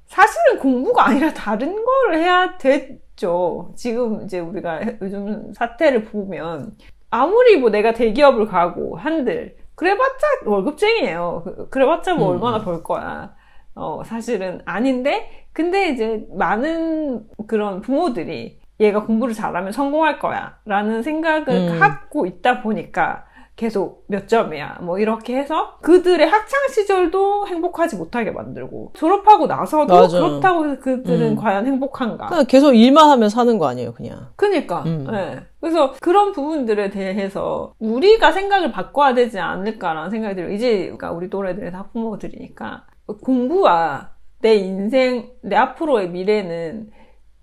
사실은 공부가 아니라 다른 거를 해야 되죠. 지금 이제 우리가 요즘 사태를 보면 아무리 뭐 내가 대기업을 가고 한들 그래봤자 월급쟁이에요. 그래봤자 뭐 얼마나 벌 거야. 사실은 아닌데, 근데 이제 많은 그런 부모들이 얘가 공부를 잘하면 성공할 거야. 라는 생각을 갖고 있다 보니까 계속 몇 점이야. 뭐 이렇게 해서 그들의 학창시절도 행복하지 못하게 만들고 졸업하고 나서도 맞아. 그렇다고 해서 그들은 과연 행복한가. 그냥 계속 일만 하면 사는 거 아니에요, 그냥. 그니까. 네. 그래서 그런 부분들에 대해서 우리가 생각을 바꿔야 되지 않을까라는 생각이 들어요. 이제 그러니까 우리 또래들이 다 부모들이니까 공부와 내 인생, 내 앞으로의 미래는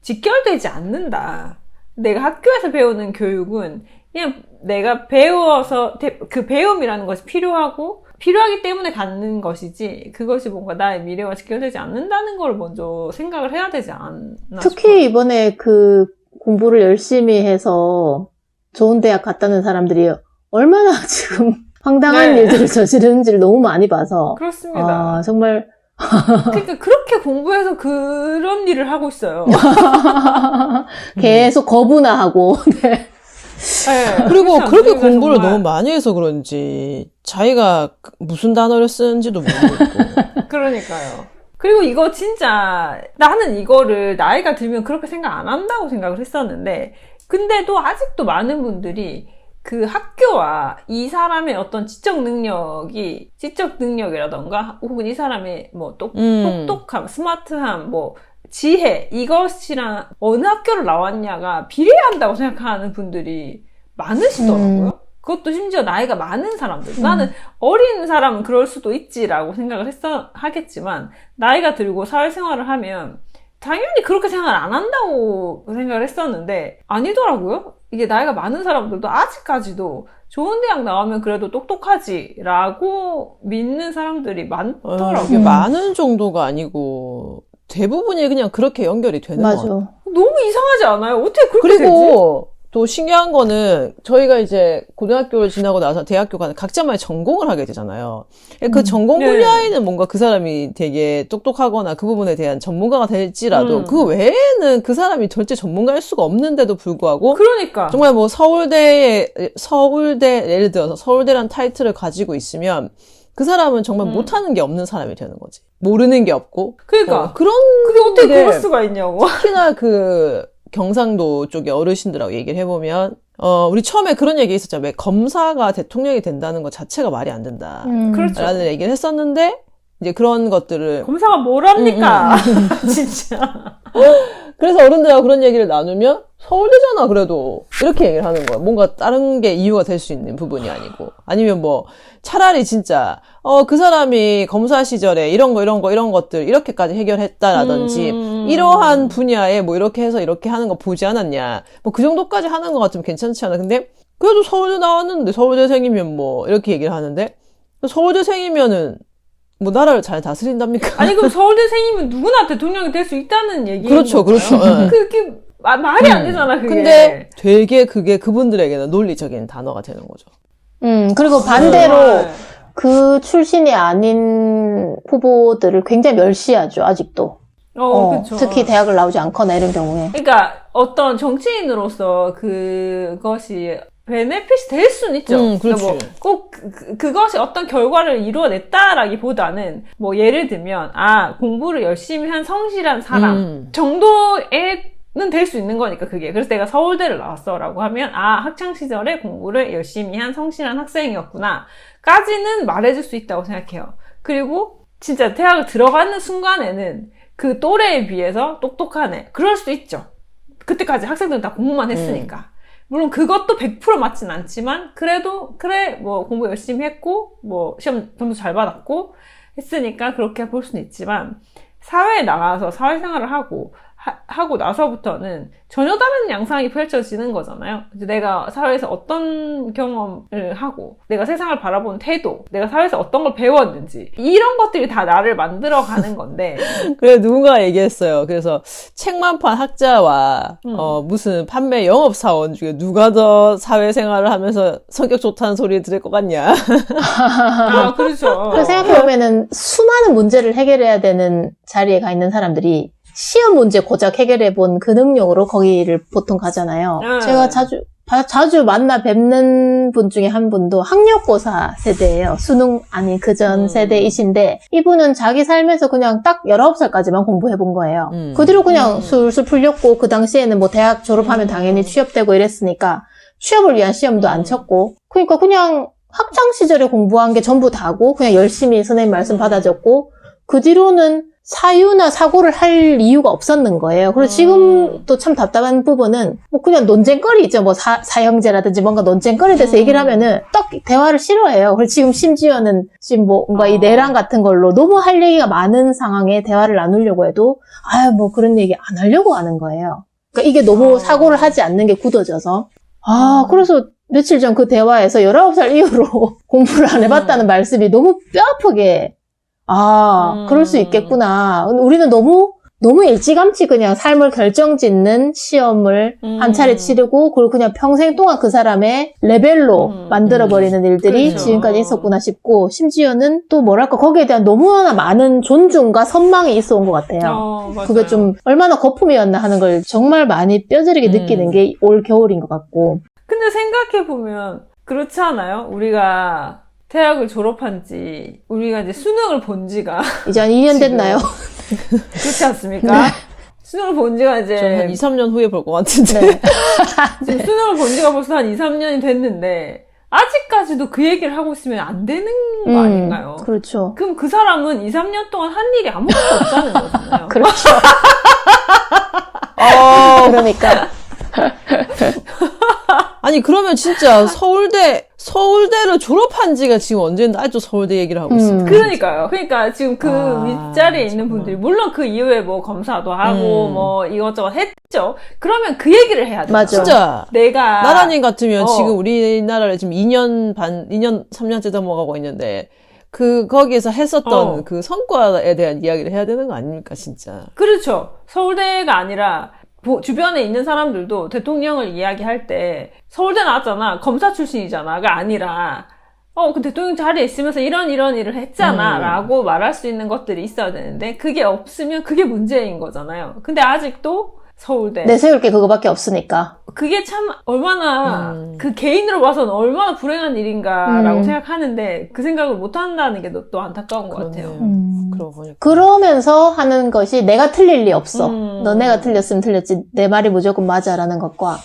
직결되지 않는다. 내가 학교에서 배우는 교육은 그냥 내가 배워서 그 배움이라는 것이 필요하기 때문에 갖는 것이지 그것이 뭔가 나의 미래와 직결되지 않는다는 걸 먼저 생각을 해야 되지 않나 특히 싶어요. 이번에 그 공부를 열심히 해서 좋은 대학 갔다는 사람들이 얼마나 지금 황당한 네. 일들을 저지르는지를 너무 많이 봐서 그렇습니다. 정말 그러니까 그렇게 공부해서 그런 일을 하고 있어요. 계속 거부나 하고 네. 네, 그리고 그렇지 그렇게 않습니까, 공부를 정말. 너무 많이 해서 그런지 자기가 무슨 단어를 쓰는지도 모르고. 그러니까요. 그리고 이거 진짜 나는 이거를 나이가 들면 그렇게 생각 안 한다고 생각을 했었는데 근데도 아직도 많은 분들이 그 학교와 이 사람의 어떤 지적 능력이라던가 혹은 이 사람의 뭐 똑똑함, 스마트함, 뭐 지혜 이것이랑 어느 학교를 나왔냐가 비례한다고 생각하는 분들이 많으시더라고요. 그것도 심지어 나이가 많은 사람들. 나는 어린 사람은 그럴 수도 있지라고 생각을 하겠지만 나이가 들고 사회생활을 하면 당연히 그렇게 생각을 안 한다고 생각을 했었는데 아니더라고요. 이게 나이가 많은 사람들도 아직까지도 좋은 대학 나오면 그래도 똑똑하지라고 믿는 사람들이 많더라고요. 이게 많은 정도가 아니고 대부분이 그냥 그렇게 연결이 되는 것 같아요. 맞아. 너무 이상하지 않아요? 어떻게 그렇게 되지? 그리고 또 신기한 거는 저희가 이제 고등학교를 지나고 나서 대학교 가는 각자만의 전공을 하게 되잖아요. 그 전공 분야에는 뭔가 그 사람이 되게 똑똑하거나 그 부분에 대한 전문가가 될지라도 그 외에는 그 사람이 절대 전문가일 수가 없는데도 불구하고 그러니까 정말 뭐 서울대 예를 들어서 서울대란 타이틀을 가지고 있으면 그 사람은 정말 못하는 게 없는 사람이 되는 거지. 모르는 게 없고. 그러니까 그런 그게 어떻게 게 그럴 수가 있냐고. 특히나 그 경상도 쪽의 어르신들하고 얘기를 해보면 우리 처음에 그런 얘기 있었잖아요. 왜 검사가 대통령이 된다는 것 자체가 말이 안 된다. 그렇죠. 라는 얘기를 했었는데 이제 그런 것들을 검사가 뭘 합니까? 진짜. 그래서 어른들하고 그런 얘기를 나누면 서울대잖아 그래도 이렇게 얘기를 하는 거예요. 뭔가 다른 게 이유가 될 수 있는 부분이 아니고 아니면 뭐 차라리 진짜 그 사람이 검사 시절에 이런 것들 이렇게까지 해결했다라든지 이러한 분야에 뭐 이렇게 해서 이렇게 하는 거 보지 않았냐 뭐 그 정도까지 하는 것 같으면 괜찮지 않아. 근데 그래도 서울대 나왔는데 서울대생이면 뭐 이렇게 얘기를 하는데 서울대생이면은 뭐 나라를 잘 다스린답니까? 아니 그럼 서울대생이면 누구나 대통령이 될 수 있다는 얘기인 그렇죠, 건가요? 그렇죠. 예. 그게 말이 안 되잖아 그게. 근데 되게 그게 그분들에게는 논리적인 단어가 되는 거죠. 그리고 반대로 정말. 그 출신이 아닌 후보들을 굉장히 멸시하죠, 아직도. 그렇죠. 특히 대학을 나오지 않거나 이런 경우에. 그러니까 어떤 정치인으로서 그것이 베네핏이 될 수는 있죠. 그렇지. 그러니까 꼭 그것이 어떤 결과를 이루어냈다라기보다는 뭐 예를 들면 공부를 열심히 한 성실한 사람 정도에는 될 수 있는 거니까 그게. 그래서 내가 서울대를 나왔어라고 하면 학창 시절에 공부를 열심히 한 성실한 학생이었구나 까지는 말해줄 수 있다고 생각해요. 그리고 진짜 대학을 들어가는 순간에는 그 또래에 비해서 똑똑한 애 그럴 수도 있죠. 그때까지 학생들은 다 공부만 했으니까. 물론 그것도 100% 맞진 않지만 그래도 그래 뭐 공부 열심히 했고 뭐 시험 점수 잘 받았고 했으니까 그렇게 볼 수는 있지만 사회에 나가서 사회생활을 하고 나서부터는 전혀 다른 양상이 펼쳐지는 거잖아요. 이제 내가 사회에서 어떤 경험을 하고 내가 세상을 바라보는 태도, 내가 사회에서 어떤 걸 배웠는지 이런 것들이 다 나를 만들어가는 건데 그래 누군가 얘기했어요. 그래서 책만 판 학자와 무슨 판매 영업사원 중에 누가 더 사회생활을 하면서 성격 좋다는 소리를 들을 것 같냐. 그렇죠. 그 생각해보면은 수많은 문제를 해결해야 되는 자리에 가 있는 사람들이 시험 문제 고작 해결해본 그 능력으로 거기를 보통 가잖아요. 제가 자주 만나 뵙는 분 중에 한 분도 학력고사 세대예요. 수능 아닌 그전 세대이신데 이분은 자기 삶에서 그냥 딱 19살까지만 공부해본 거예요. 그 뒤로 그냥 술술 풀렸고 그 당시에는 뭐 대학 졸업하면 당연히 취업되고 이랬으니까 취업을 위한 시험도 안 쳤고 그러니까 그냥 학창 시절에 공부한 게 전부 다고 그냥 열심히 선생님 말씀 받아줬고 그 뒤로는 사유나 사고를 할 이유가 없었는 거예요. 그래서 지금 또 참 답답한 부분은 뭐 그냥 논쟁거리 있죠. 뭐 사형제라든지 뭔가 논쟁거리에 대해서 얘기를 하면은 딱 대화를 싫어해요. 그래서 지금 심지어는 지금 뭔가 이 내란 같은 걸로 너무 할 얘기가 많은 상황에 대화를 나누려고 해도 뭐 그런 얘기 안 하려고 하는 거예요. 그러니까 이게 너무 사고를 하지 않는 게 굳어져서 그래서 며칠 전 그 대화에서 19살 이후로 공부를 안 해봤다는 말씀이 너무 뼈아프게 그럴 수 있겠구나. 우리는 너무 일찌감치 그냥 삶을 결정짓는 시험을 한 차례 치르고, 그걸 그냥 평생 동안 그 사람의 레벨로 만들어버리는 일들이 그렇죠. 지금까지 있었구나 싶고, 심지어는 또 뭐랄까, 거기에 대한 너무나 많은 존중과 선망이 있어 온 것 같아요. 맞아요. 그게 좀 얼마나 거품이었나 하는 걸 정말 많이 뼈저리게 느끼는 게 올 겨울인 것 같고. 근데 생각해보면 그렇지 않아요? 우리가 대학을 졸업한 지, 우리가 이제 수능을 본 지가 이제 한 2년 됐나요? 그렇지 않습니까? 수능을 본 지가 이제 저는 한 2, 3년 후에 볼 것 같은데. 네. 지금 수능을 본 지가 벌써 한 2, 3년이 됐는데 아직까지도 그 얘기를 하고 있으면 안 되는 거 아닌가요? 그렇죠. 그럼 그 사람은 2, 3년 동안 한 일이 아무것도 없다는 거잖아요. 그렇죠. 그러니까. 아니, 그러면 진짜 서울대를 졸업한 지가 지금 언제인데 아직도 서울대 얘기를 하고 있어요. 그러니까요. 그러니까 지금 그 윗자리에 있는 정말. 분들이 물론 그 이후에 뭐 검사도 하고 뭐 이것저것 했죠. 그러면 그 얘기를 해야 돼요. 맞아. 진짜. 내가 나라님 같으면 어. 지금 우리나라를 지금 2년, 3년째 넘어가고 있는데, 거기에서 했었던 그 성과에 대한 이야기를 해야 되는 거 아닙니까, 진짜. 그렇죠. 서울대가 아니라 주변에 있는 사람들도 대통령을 이야기할 때 서울대 나왔잖아. 검사 출신이잖아가 아니라 그 대통령 자리에 있으면서 이런 일을 했잖아 라고 말할 수 있는 것들이 있어야 되는데 그게 없으면 그게 문제인 거잖아요. 근데 아직도 서울대 내세울 게 그거밖에 없으니까. 그게 참 얼마나 그 개인으로 봐서는 얼마나 불행한 일인가라고 생각하는데 그 생각을 못 한다는 게 또 안타까운 것 같아요. 그러고 보니까. 그러면서 하는 것이 내가 틀릴 리 없어. 너네가 틀렸으면 틀렸지. 내 말이 무조건 맞아라는 것과.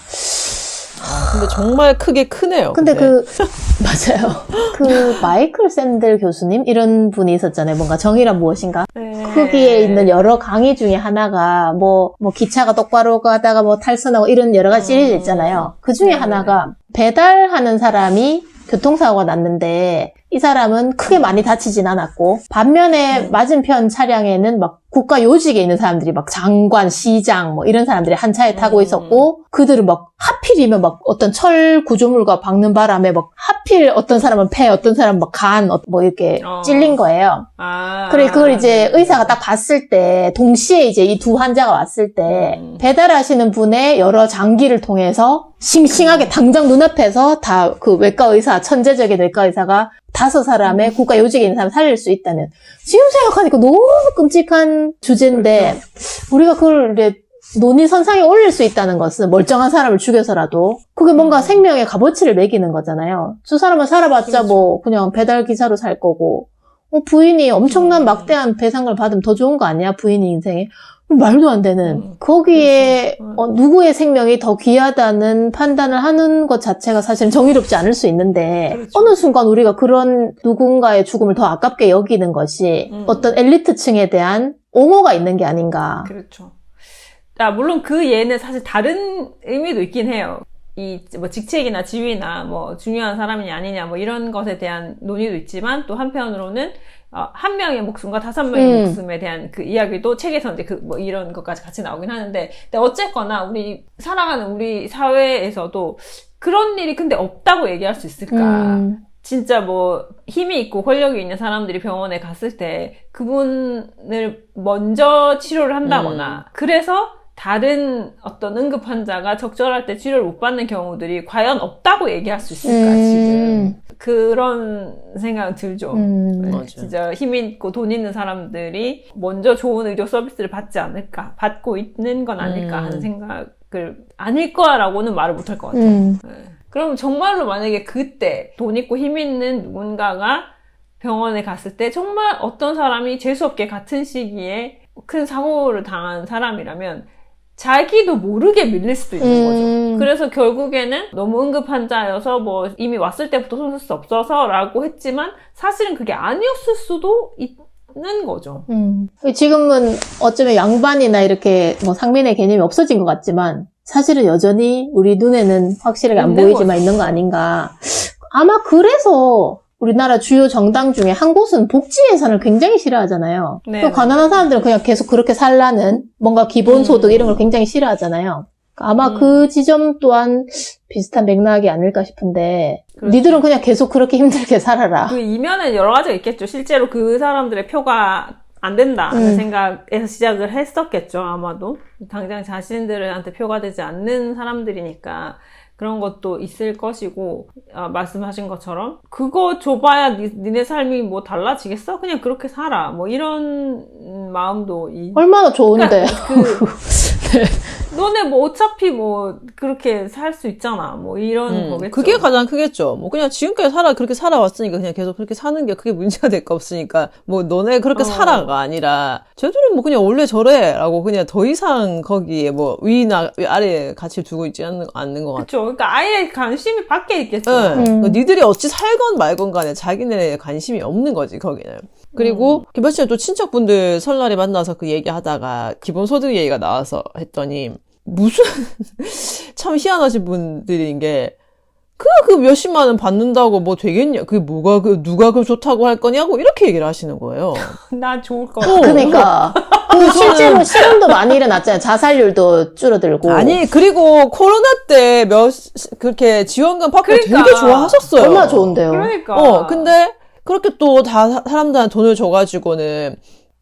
근데 정말 크게 크네요. 근데 맞아요. 그 마이클 샌델 교수님? 이런 분이 있었잖아요. 뭔가 정의란 무엇인가? 네. 거기에 있는 여러 강의 중에 하나가 뭐 기차가 똑바로 가다가 뭐 탈선하고 이런 여러 가지 시리즈 있잖아요. 그 중에 하나가 배달하는 사람이 교통사고가 났는데 이 사람은 크게 많이 다치진 않았고 반면에 맞은편 차량에는 막 국가 요직에 있는 사람들이 막 장관, 시장 뭐 이런 사람들이 한 차에 타고 있었고 그들은 막 하필이면 막 어떤 철 구조물과 박는 바람에 막 하필 어떤 사람은 폐, 어떤 사람은 막 간, 뭐 이렇게 찔린 거예요. 그래 그걸 이제 의사가 딱 봤을 때 동시에 이제 이 두 환자가 왔을 때 배달하시는 분의 여러 장기를 통해서 싱싱하게 당장 눈앞에서 다 그 외과 의사, 천재적인 외과 의사가 5사람의 국가 요직에 있는 사람을 살릴 수 있다면 지금 생각하니까 너무 끔찍한 주제인데 우리가 그걸 이제 논의선상에 올릴 수 있다는 것은 멀쩡한 사람을 죽여서라도 그게 뭔가 생명의 값어치를 매기는 거잖아요. 저 사람은 살아봤자 뭐 그냥 배달 기사로 살 거고 부인이 엄청난 막대한 배상금을 받으면 더 좋은 거 아니야? 부인이 인생에. 말도 안 되는 거기에 누구의 생명이 더 귀하다는 판단을 하는 것 자체가 사실은 정의롭지 않을 수 있는데 그렇죠. 어느 순간 우리가 그런 누군가의 죽음을 더 아깝게 여기는 것이 어떤 엘리트층에 대한 옹호가 있는 게 아닌가. 그렇죠. 물론 그 예는 사실 다른 의미도 있긴 해요. 뭐 직책이나 지위나 뭐 중요한 사람이냐 아니냐 뭐 이런 것에 대한 논의도 있지만 또 한편으로는 한 명의 목숨과 5명의 목숨에 대한 그 이야기도 책에서 이제 뭐 이런 것까지 같이 나오긴 하는데, 근데 어쨌거나 우리 살아가는 우리 사회에서도 그런 일이 근데 없다고 얘기할 수 있을까? 진짜 뭐 힘이 있고 권력이 있는 사람들이 병원에 갔을 때 그분을 먼저 치료를 한다거나 그래서 다른 어떤 응급 환자가 적절할 때 치료를 못 받는 경우들이 과연 없다고 얘기할 수 있을까 지금 그런 생각은 들죠. 네, 진짜 힘 있고 돈 있는 사람들이 먼저 좋은 의료 서비스를 받지 않을까, 받고 있는 건 아닐까 하는 생각을 아닐 거라고는 말을 못할 것 같아요. 네. 그럼 정말로 만약에 그때 돈 있고 힘 있는 누군가가 병원에 갔을 때 정말 어떤 사람이 재수없게 같은 시기에 큰 사고를 당한 사람이라면 자기도 모르게 밀릴 수도 있는 거죠. 그래서 결국에는 너무 응급 환자여서 뭐 이미 왔을 때부터 손 쓸 수 없어서 라고 했지만 사실은 그게 아니었을 수도 있는 거죠. 지금은 어쩌면 양반이나 이렇게 뭐 상민의 개념이 없어진 것 같지만 사실은 여전히 우리 눈에는 확실하게 안 보이지만 있는 거 아닌가. 아마 그래서 우리나라 주요 정당 중에 한 곳은 복지 예산을 굉장히 싫어하잖아요. 네, 또 가난한 사람들은 그냥 계속 그렇게 살라는 뭔가 기본소득 이런 걸 굉장히 싫어하잖아요. 아마 그 지점 또한 비슷한 맥락이 아닐까 싶은데 그렇죠. 니들은 그냥 계속 그렇게 힘들게 살아라. 그 이면에 여러 가지가 있겠죠. 실제로 그 사람들의 표가 안 된다는 생각에서 시작을 했었겠죠. 아마도 당장 자신들한테 표가 되지 않는 사람들이니까 그런 것도 있을 것이고, 말씀하신 것처럼 그거 줘봐야 니네 삶이 뭐 달라지겠어? 그냥 그렇게 살아. 뭐 이런 마음도 얼마나 좋은데. 그러니까 너네 뭐 어차피 뭐 그렇게 살 수 있잖아. 뭐 이런 거겠죠. 그게 가장 크겠죠. 뭐 그냥 지금까지 그렇게 살아왔으니까 그냥 계속 그렇게 사는 게 크게 문제가 될 거 없으니까 뭐 너네 그렇게 살아가 아니라 쟤들은 뭐 그냥 원래 저래라고 그냥 더 이상 거기에 뭐 위나 아래 가치를 두고 있지 않는 것 같아요. 그렇죠. 그러니까 아예 관심이 밖에 있겠죠. 네. 니들이 어찌 살건 말건 간에 자기네 관심이 없는 거지 거기는. 그리고 며칠 전에 또 친척분들 설날에 만나서 그 얘기하다가 기본소득 얘기가 나와서 했더니 무슨 참 희한하신 분들인 게 그 몇십만 원 받는다고 뭐 되겠냐? 그게 뭐가 누가 그 좋다고 할 거냐고 이렇게 얘기를 하시는 거예요. 나 좋을 거 그러니까. 그 실제로 실험도 많이 일어났잖아요. 자살률도 줄어들고. 아니 그리고 코로나 때 그렇게 지원금 받고 그러니까. 되게 좋아하셨어요. 얼마나 좋은데요. 그러니까. 근데 그렇게 또 다 사람들한테 돈을 줘가지고는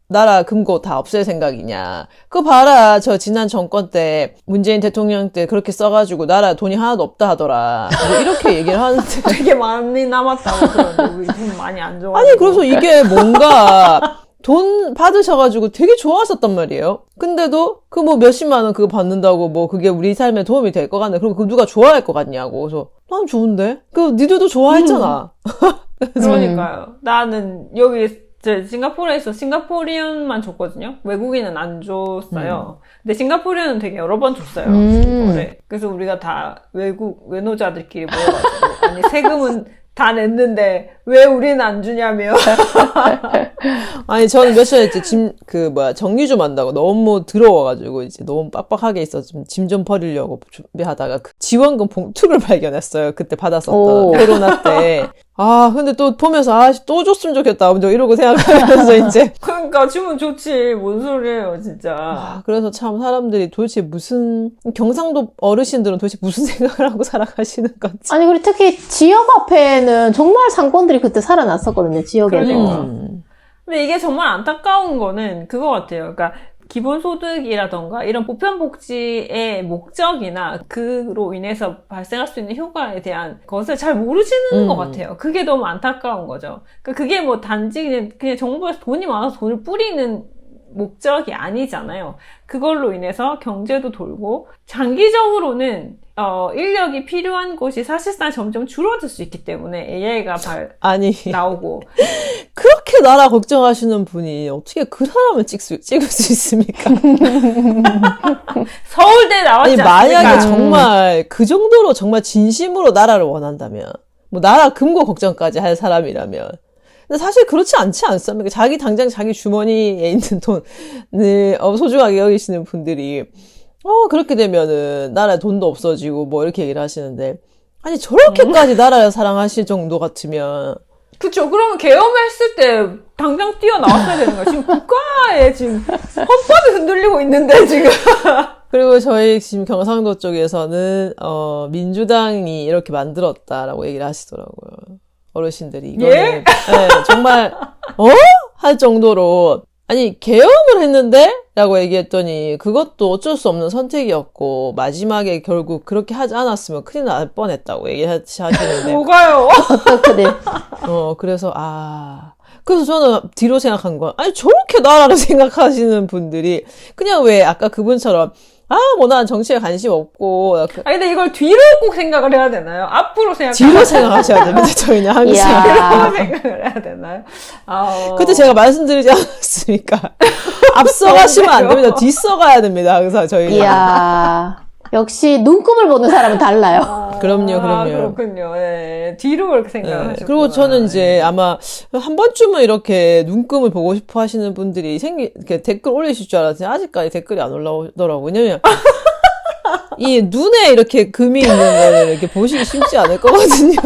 나라 금고 다 없앨 생각이냐. 그거 봐라. 저 지난 정권 때 문재인 대통령 때 그렇게 써가지고 나라 돈이 하나도 없다 하더라. 뭐 이렇게 얘기를 하는데. 되게 많이 남았다고 그러는데 우리 돈 많이 안 줘가지고. 아니 그래서 이게 뭔가 돈 받으셔가지고 되게 좋아하셨단 말이에요. 근데도 그 뭐 몇십만 원 그거 받는다고 뭐 그게 우리 삶에 도움이 될 것 같네. 그리고 그 누가 좋아할 것 같냐고. 그래서 난 좋은데? 니들도 좋아했잖아. 그러니까요. 나는 여기 싱가포르에서 싱가포리언만 줬거든요. 외국인은 안 줬어요. 근데 싱가포리언은 되게 여러 번 줬어요. 싱가포르에. 그래서 우리가 다 외노자들끼리 모여가지고 아니 세금은 다 냈는데 왜 우리는 안 주냐며. 아니 저는 며칠 전에 정리 좀 한다고 너무 더러워가지고 이제 너무 빡빡하게 있어서 짐 좀 버리려고 준비하다가 그 지원금 봉투를 발견했어요. 그때 받았었던 코로나 때. 근데 또 보면서 또 줬으면 좋겠다. 이러고 생각하면서 이제 그러니까 주면 좋지. 뭔 소리예요, 진짜. 그래서 참 사람들이 도대체 경상도 어르신들은 도대체 무슨 생각을 하고 살아가시는 건지. 아니, 그리고 특히 지역 앞에는 정말 상권들이 그때 살아났었거든요, 지역에서. 근데 이게 정말 안타까운 거는 그거 같아요. 그러니까 기본소득이라던가 이런 보편복지의 목적이나 그로 인해서 발생할 수 있는 효과에 대한 것을 잘 모르시는 것 같아요. 그게 너무 안타까운 거죠. 그러니까 그게 뭐 단지 그냥 정부에서 돈이 많아서 돈을 뿌리는 목적이 아니잖아요. 그걸로 인해서 경제도 돌고 장기적으로는 인력이 필요한 곳이 사실상 점점 줄어들 수 있기 때문에 AI가 나오고 그렇게 나라 걱정하시는 분이 어떻게 그 사람을 찍을 수 있습니까? 서울대 나왔지 않습니까? 만약에 정말 그 정도로 정말 진심으로 나라를 원한다면 뭐 나라 금고 걱정까지 할 사람이라면 근데 사실 그렇지 않지 않습니까? 당장 자기 주머니에 있는 돈을 소중하게 여기시는 분들이 그렇게 되면은 나라에 돈도 없어지고 뭐 이렇게 얘기를 하시는데 아니 저렇게까지 나라를 사랑하실 정도 같으면 그쵸. 그러면 계엄했을 때 당장 뛰어나왔어야 되는 거야. 지금 국가에 지금 헌법이 흔들리고 있는데 지금. 그리고 저희 지금 경상도 쪽에서는 민주당이 이렇게 만들었다라고 얘기를 하시더라고요. 어르신들이 이거는 예? 네, 정말 할 정도로 아니 계엄을 했는데? 라고 얘기했더니 그것도 어쩔 수 없는 선택이었고 마지막에 결국 그렇게 하지 않았으면 큰일 날 뻔했다고 얘기하시는데 뭐가요? 어떻게 그래서 그래서 저는 뒤로 생각한 건 아니 저렇게 나라를 생각하시는 분들이 그냥 왜 아까 그분처럼 뭐 난 정치에 관심 없고. 근데 이걸 뒤로 꼭 생각을 해야 되나요? 앞으로 뒤로 생각하셔야 됩니다, 저희는 항상. 뒤로 생각을 해야 되나요? 그때 제가 말씀드리지 않았습니까? 앞서가시면 안 됩니다. 뒤서가야 됩니다, 항상 저희는. 이야. 역시 눈금을 보는 사람은 달라요. 그럼요. 그렇군요. 예. 뒤로 그렇게 생각하셨구나. 그리고 저는 이제 아마 한 번쯤은 이렇게 눈금을 보고 싶어 하시는 분들이 이렇게 댓글 올리실 줄 알았더니 아직까지 댓글이 안 올라오더라고요. 왜냐면 이 눈에 이렇게 금이 있는 거를 이렇게 보시기 쉽지 않을 거거든요.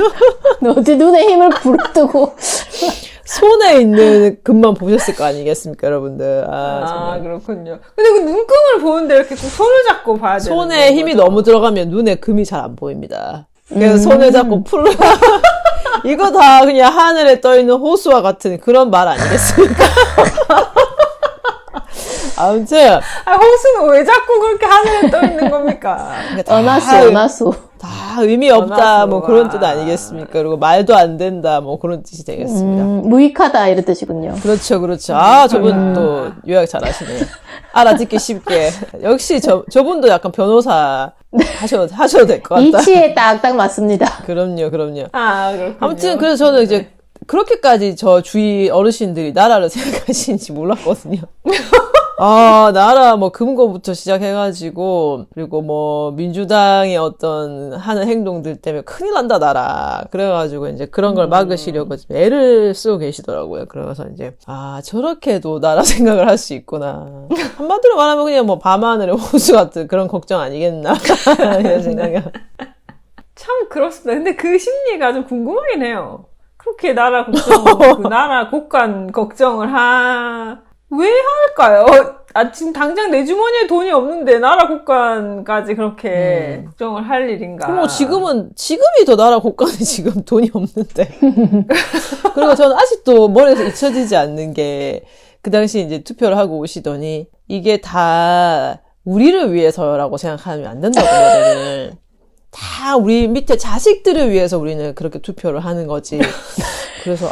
어디 눈에 힘을 부르뜨고. 손에 있는 금만 보셨을 거 아니겠습니까, 여러분들. 정말. 그렇군요. 근데 그 눈금을 보는데 이렇게 꼭 손을 잡고 봐야 되는 손에 힘이 너무 들어가면 눈에 금이 잘 안 보입니다. 그래서 손을 잡고 이거 다 그냥 하늘에 떠있는 호수와 같은 그런 말 아니겠습니까? 아무튼. 호수는 왜 자꾸 그렇게 하늘에 떠있는 겁니까? 은하수. 다 의미 없다, 뭐 그런 뜻 아니겠습니까? 그리고 말도 안 된다, 뭐 그런 뜻이 되겠습니다. 무익하다, 이런 뜻이군요. 그렇죠. 저분 또 요약 잘 하시네요. 알아듣기 쉽게. 역시 저분도 약간 변호사 하셔도 될 것 같다. 이치에 딱딱 맞습니다. 그럼요. 그렇군요. 아무튼 그래서 저는 이제 그렇게까지 저 주위 어르신들이 나라를 생각하시는지 몰랐거든요. 아, 나라 뭐 금고부터 시작해가지고, 그리고 뭐 민주당의 어떤 하는 행동들 때문에 큰일 난다, 나라. 그래가지고 이제 그런 걸 막으시려고 지금 애를 쓰고 계시더라고요. 그래서 이제, 아, 저렇게도 나라 생각을 할 수 있구나. 한마디로 말하면 그냥 뭐 밤하늘의 호수 같은 그런 걱정 아니겠나. 이런 생각이. 참 그렇습니다. 근데 그 심리가 좀 궁금하긴 해요. 그렇게 나라 걱정, 그 나라 국간 걱정을 왜 할까요? 아, 지금 당장 내 주머니에 돈이 없는데 나라 국간까지 그렇게 걱정을 할 일인가? 뭐 지금이 더 나라 국간에 지금 돈이 없는데. 그리고 저는 아직도 머리에서 잊혀지지 않는 게, 그 당시 이제 투표를 하고 오시더니, 이게 다 우리를 위해서라고 생각하면 안 된다고, 우리는. 다 우리 밑에 자식들을 위해서 우리는 그렇게 투표를 하는 거지. 그래서,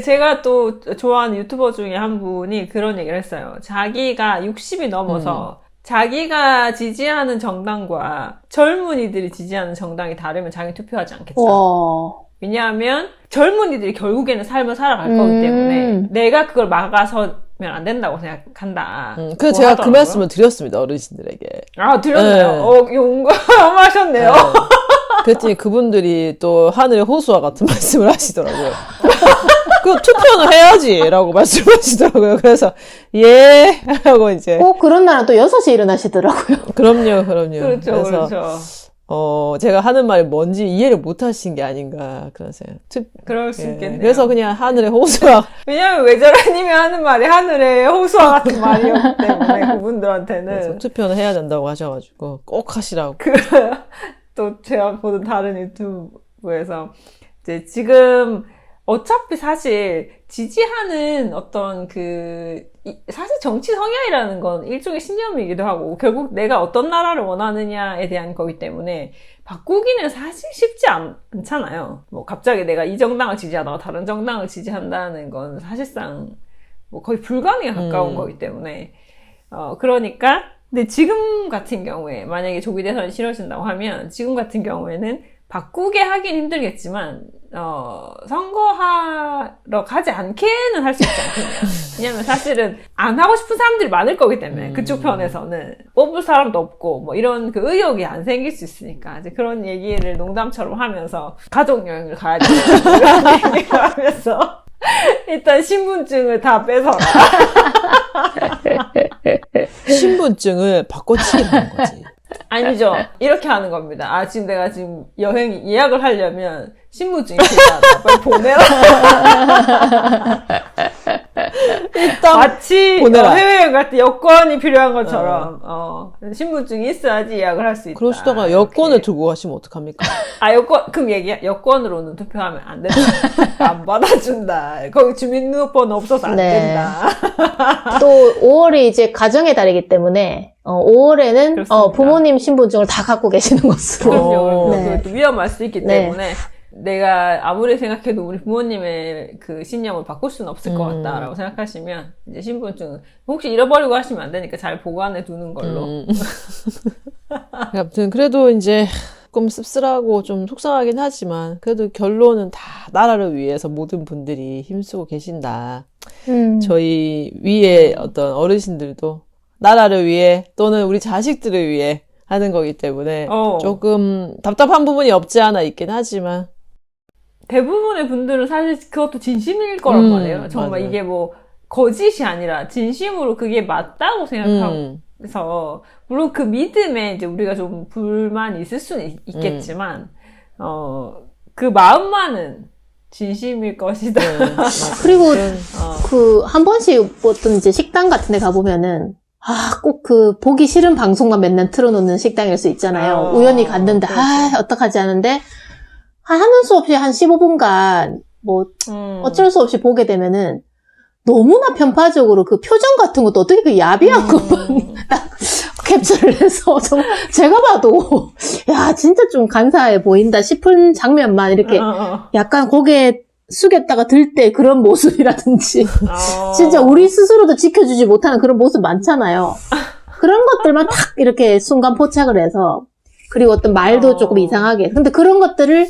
제가 또 좋아하는 유튜버 중에 한 분이 그런 얘기를 했어요. 자기가 60이 넘어서 자기가 지지하는 정당과 젊은이들이 지지하는 정당이 다르면 자기는 투표하지 않겠다. 왜냐하면 젊은이들이 결국에는 삶을 살아갈 거기 때문에 내가 그걸 막아서면 안 된다고 생각한다. 그래서 제가 그 말씀을 드렸습니다, 어르신들에게. 아, 드렸나요? 네. 용감하셨네요. 네. 그랬더니 그분들이 또 하늘의 호수와 같은 말씀을 하시더라고요. 그 투표는 해야지! 라고 말씀하시더라고요. 그래서, 예! 하고 이제. 꼭 그런 날은 또 6시에 일어나시더라고요. 그럼요. 그렇죠. 제가 하는 말이 뭔지 이해를 못 하신 게 아닌가, 그런 생각. 그럴 수 있겠네요. 그래서 그냥 하늘의 호수와. 왜냐면 외자라님이 하는 말이 하늘의 호수와 같은 말이었기 때문에, 그분들한테는. 투표는 해야 된다고 하셔가지고, 꼭 하시라고. 또 제가 보는 다른 유튜브에서, 이제 지금, 어차피 사실 지지하는 어떤 사실 정치 성향이라는 건 일종의 신념이기도 하고 결국 내가 어떤 나라를 원하느냐에 대한 거기 때문에 바꾸기는 사실 쉽지 않잖아요. 뭐 갑자기 내가 이 정당을 지지하다가 다른 정당을 지지한다는 건 사실상 뭐 거의 불가능에 가까운 거기 때문에 그러니까 근데 지금 같은 경우에 만약에 조기 대선이 치러진다고 하면 지금 같은 경우에는 바꾸게 하긴 힘들겠지만 선거하러 가지 않게는 할 수 있지 않겠냐. 왜냐면 사실은 안 하고 싶은 사람들이 많을 거기 때문에 그쪽 편에서는 뽑을 사람도 없고 뭐 이런 그 의욕이 안 생길 수 있으니까 이제 그런 얘기를 농담처럼 하면서 가족 여행을 가야 된다 이런 얘기를 하면서 일단 신분증을 다 뺏어라. 신분증을 바꿔치기라는 거지. 아니죠. 이렇게 하는 겁니다. 아, 지금 내가 지금 여행 예약을 하려면 신분증이 필요하다. 빨리 보내라. 일단 마치 보내라. 해외여행 갈 때 여권이 필요한 것처럼 신분증이 있어야지 예약을 할 수 있다. 그러시다가 여권을 두고 가시면 어떡합니까? 아, 그럼 여권으로는 투표하면 안 된다. 안 받아준다. 거기 주민등록번호 없어서 안 된다. 또 5월이 이제 가정의 달이기 때문에 5월에는 부모님 신분증을 다 갖고 계시는 것으로. 그럼요. 네. 또 위험할 수 있기 때문에 내가 아무리 생각해도 우리 부모님의 그 신념을 바꿀 수는 없을 것 같다라고 생각하시면 이제 신분증 혹시 잃어버리고 하시면 안 되니까 잘 보관해 두는 걸로. 아무튼 그래도 이제 조금 씁쓸하고 좀 속상하긴 하지만 그래도 결론은 다 나라를 위해서 모든 분들이 힘쓰고 계신다. 저희 위에 어떤 어르신들도 나라를 위해 또는 우리 자식들을 위해 하는 거기 때문에 조금 답답한 부분이 없지 않아 있긴 하지만 대부분의 분들은 사실 그것도 진심일 거란 말이에요. 정말 맞아요. 이게 뭐 거짓이 아니라 진심으로 그게 맞다고 생각해서 물론 그 믿음에 이제 우리가 좀 불만이 있을 수는 있겠지만 그 마음만은 진심일 것이다. 그리고 한 번씩 어떤 이제 식당 같은 데 가보면은 꼭 보기 싫은 방송만 맨날 틀어놓는 식당일 수 있잖아요. 우연히 갔는데, 어떡하지 하는데, 하는 수 없이 한 15분간, 어쩔 수 없이 보게 되면은, 너무나 편파적으로 그 표정 같은 것도 어떻게 그 야비한 것만 딱 캡처를 해서, 제가 봐도, 야, 진짜 좀 간사해 보인다 싶은 장면만 이렇게 약간 고개 숙였다가 들 때 그런 모습이라든지 어. 진짜 우리 스스로도 지켜주지 못하는 그런 모습 많잖아요. 그런 것들만 탁 이렇게 순간 포착을 해서 그리고 어떤 말도 조금 이상하게 근데 그런 것들을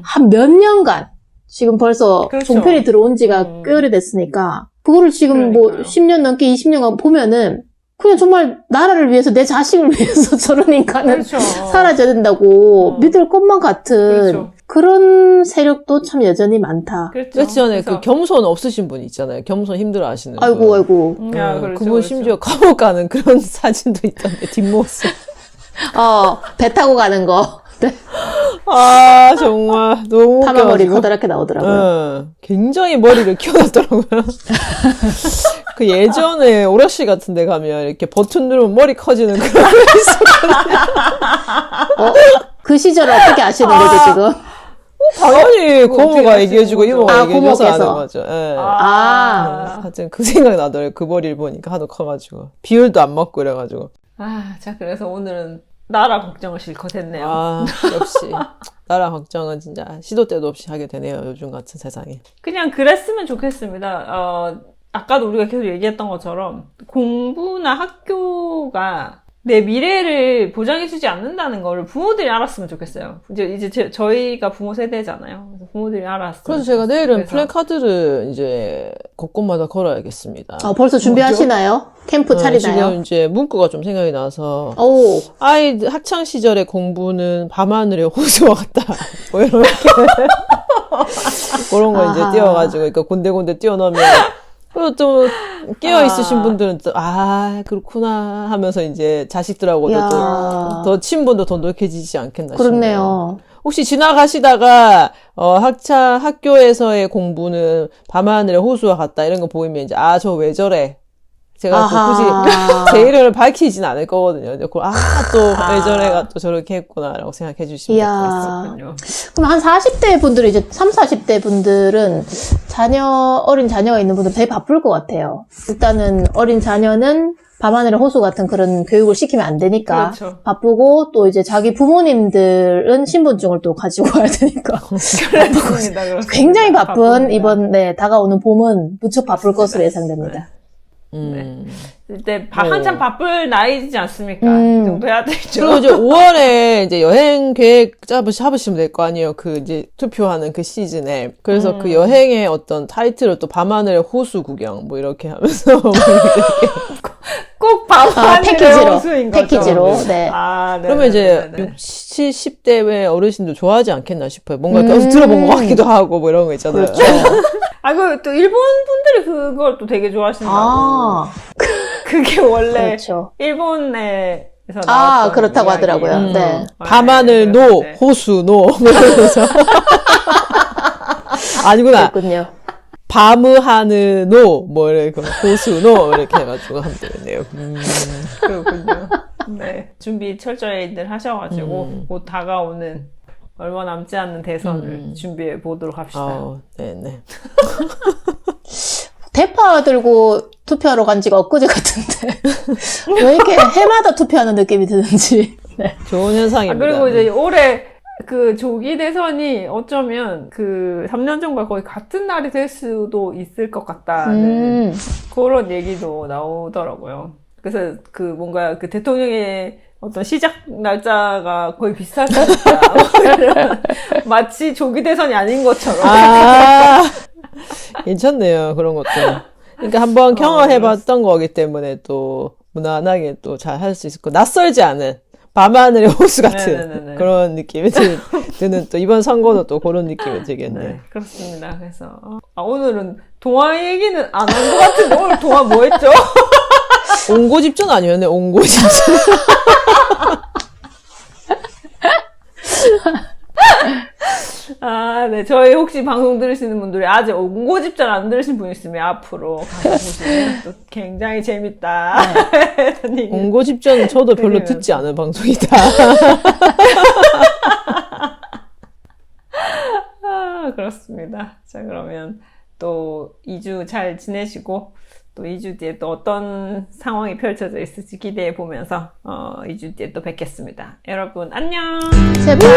한 몇 년간 지금 벌써 그렇죠. 종편이 들어온 지가 꽤 오래됐으니까 그거를 지금 뭐 그러니까요. 10년 넘게 20년간 보면은 그냥 정말 나라를 위해서 내 자식을 위해서 저런 인간은 그렇죠. 사라져야 된다고 믿을 것만 같은 그렇죠. 그런 세력도 참 여전히 많다. 그렇죠. 며칠 전에 그 그래서- 겸손 없으신 분 있잖아요. 겸손 힘들어 하시는 아이고 분. 아이고. 야, 어, 그렇죠, 그분 그렇죠. 심지어 감옥 가는 그런 사진도 있던데 뒷모습. 배 타고 가는 거. 네. 아 정말 너무 파마머리 웃겨가지고. 커다랗게 나오더라고요. 어, 굉장히 머리를 키워놨더라고요. 그 예전에 오락실 같은 데 가면 이렇게 버튼 누르면 머리 커지는 그런 거 있었거든요. 그 시절을 어떻게 아시는 거죠 지금? 당연히 그거 어떻게 고모가 하시는 얘기해주고 거죠? 이모가 아, 얘기해줘서 고모께서. 아는 거죠. 예. 아. 하여튼 그 생각이 나더라고요. 그 머리를 보니까 하도 커가지고. 비율도 안 맞고 이래가지고. 자, 그래서 오늘은 나라 걱정을 실컷 했네요. 아, 역시. 나라 걱정은 진짜 시도 때도 없이 하게 되네요. 요즘 같은 세상에. 그냥 그랬으면 좋겠습니다. 아까도 우리가 계속 얘기했던 것처럼 공부나 학교가 내 미래를 보장해주지 않는다는 걸 부모들이 알았으면 좋겠어요. 이제 저희가 부모 세대잖아요. 그래서 부모들이 알았어요. 그래서 제가 내일은 그래서- 플래카드를 이제 곳곳마다 걸어야겠습니다. 벌써 준비하시나요? 캠프 차리나요? 지금 이제 문구가 좀 생각이 나서 오, 아이 학창 시절의 공부는 밤하늘의 호수와 같다. 뭐 이렇게 그런 거 이제 아하. 띄워가지고 그러니까 군데군데 띄워놓으면 그리고 또 깨어 있으신 분들은 또 그렇구나 하면서 이제 자식들하고도 야. 또 더 친분도 더 높여지지 않겠나 싶네요. 그렇네요. 혹시 지나가시다가 학교에서의 공부는 밤하늘의 호수와 같다 이런 거 보이면 이제 저 왜 저래? 제가 또 아하. 굳이 제 이름을 밝히진 않을 거거든요. 또 왜 저래가 또 저렇게 했구나라고 생각해 주시면 될 것 같습니다. 이야. 그렇군요. 그럼 한 40대 분들은 이제 30, 40대 분들은 어린 자녀가 있는 분들은 되게 바쁠 것 같아요. 일단은 어린 자녀는 밤하늘의 호수 같은 그런 교육을 시키면 안 되니까 그렇죠. 바쁘고 또 이제 자기 부모님들은 신분증을 또 가지고 와야 되니까 그렇습니다. 그렇습니다. 굉장히 바쁜 바쁩니다. 이번 다가오는 봄은 무척 바쁠 것으로 예상됩니다. 이때 한참 바쁠 나이지 않습니까? 이 정도 해야 되죠. 그리고 이제 5월에 이제 여행 계획 잡으시면 될 거 아니에요. 그 이제 투표하는 그 시즌에. 그래서 그 여행의 어떤 타이틀을 또 밤하늘의 호수 구경 뭐 이렇게 하면서 꼭 밤하늘의 패키지로, 호수인 거죠. 패키지로, 네. 네. 그러면 이제 60, 70대 어르신들 좋아하지 않겠나 싶어요. 뭔가 어디서 들어본 것 같기도 하고 뭐 이런 거 있잖아요. 그렇죠. 또 일본 분들이 그걸 또 되게 좋아하신다고. 그게 원래 그렇죠. 일본에서 나왔던 그렇다고 이야기예요. 하더라고요. 네. 밤하늘 네, 노, 네. 호수 노, 뭐 이러면서. 아니구나. 그렇군요. 밤하늘 노, 뭐 이렇게 호수 노 이렇게 해가지고 하면 되겠네요. 그렇군요. 네. 준비 철저히들 하셔가지고 곧 다가오는 얼마 남지 않는 대선을 준비해 보도록 합시다. 네네. 대파 들고 투표하러 간 지가 엊그제 같은데 왜 이렇게 해마다 투표하는 느낌이 드는지. 네. 좋은 현상입니다. 그리고 이제 올해 그 조기 대선이 어쩌면 그 3년 전과 거의 같은 날이 될 수도 있을 것 같다는 그런 얘기도 나오더라고요. 그래서 그 뭔가 그 대통령의 어떤 시작 날짜가 거의 비슷할 것 같다. 마치 조기 대선이 아닌 것처럼. 괜찮네요. 그런 것도. 그러니까 한번 경험해봤던 거기 때문에 또 무난하게 또 잘 할 수 있을 거. 낯설지 않은 밤하늘의 호수 같은 네네네네. 그런 느낌이 드는 또 이번 선거도 또 그런 느낌이 들겠네요. 네, 그렇습니다. 그래서 오늘은 동화 얘기는 안 한 것 같은데 오늘 동화 뭐 했죠? 옹고집전 아니었네. 옹고집전. 네. 저희 혹시 방송 들으시는 분들이 아직 옹고집전 안 들으신 분 있으면 앞으로 가서 보시면 또 굉장히 재밌다. 네. 옹고집전은 저도 별로 되게 듣지 않은 방송이다. 그렇습니다. 자, 그러면 또 2주 잘 지내시고 또 2주 뒤에 또 어떤 상황이 펼쳐져 있을지 기대해 보면서 2주 뒤에 또 뵙겠습니다. 여러분 안녕. 제발.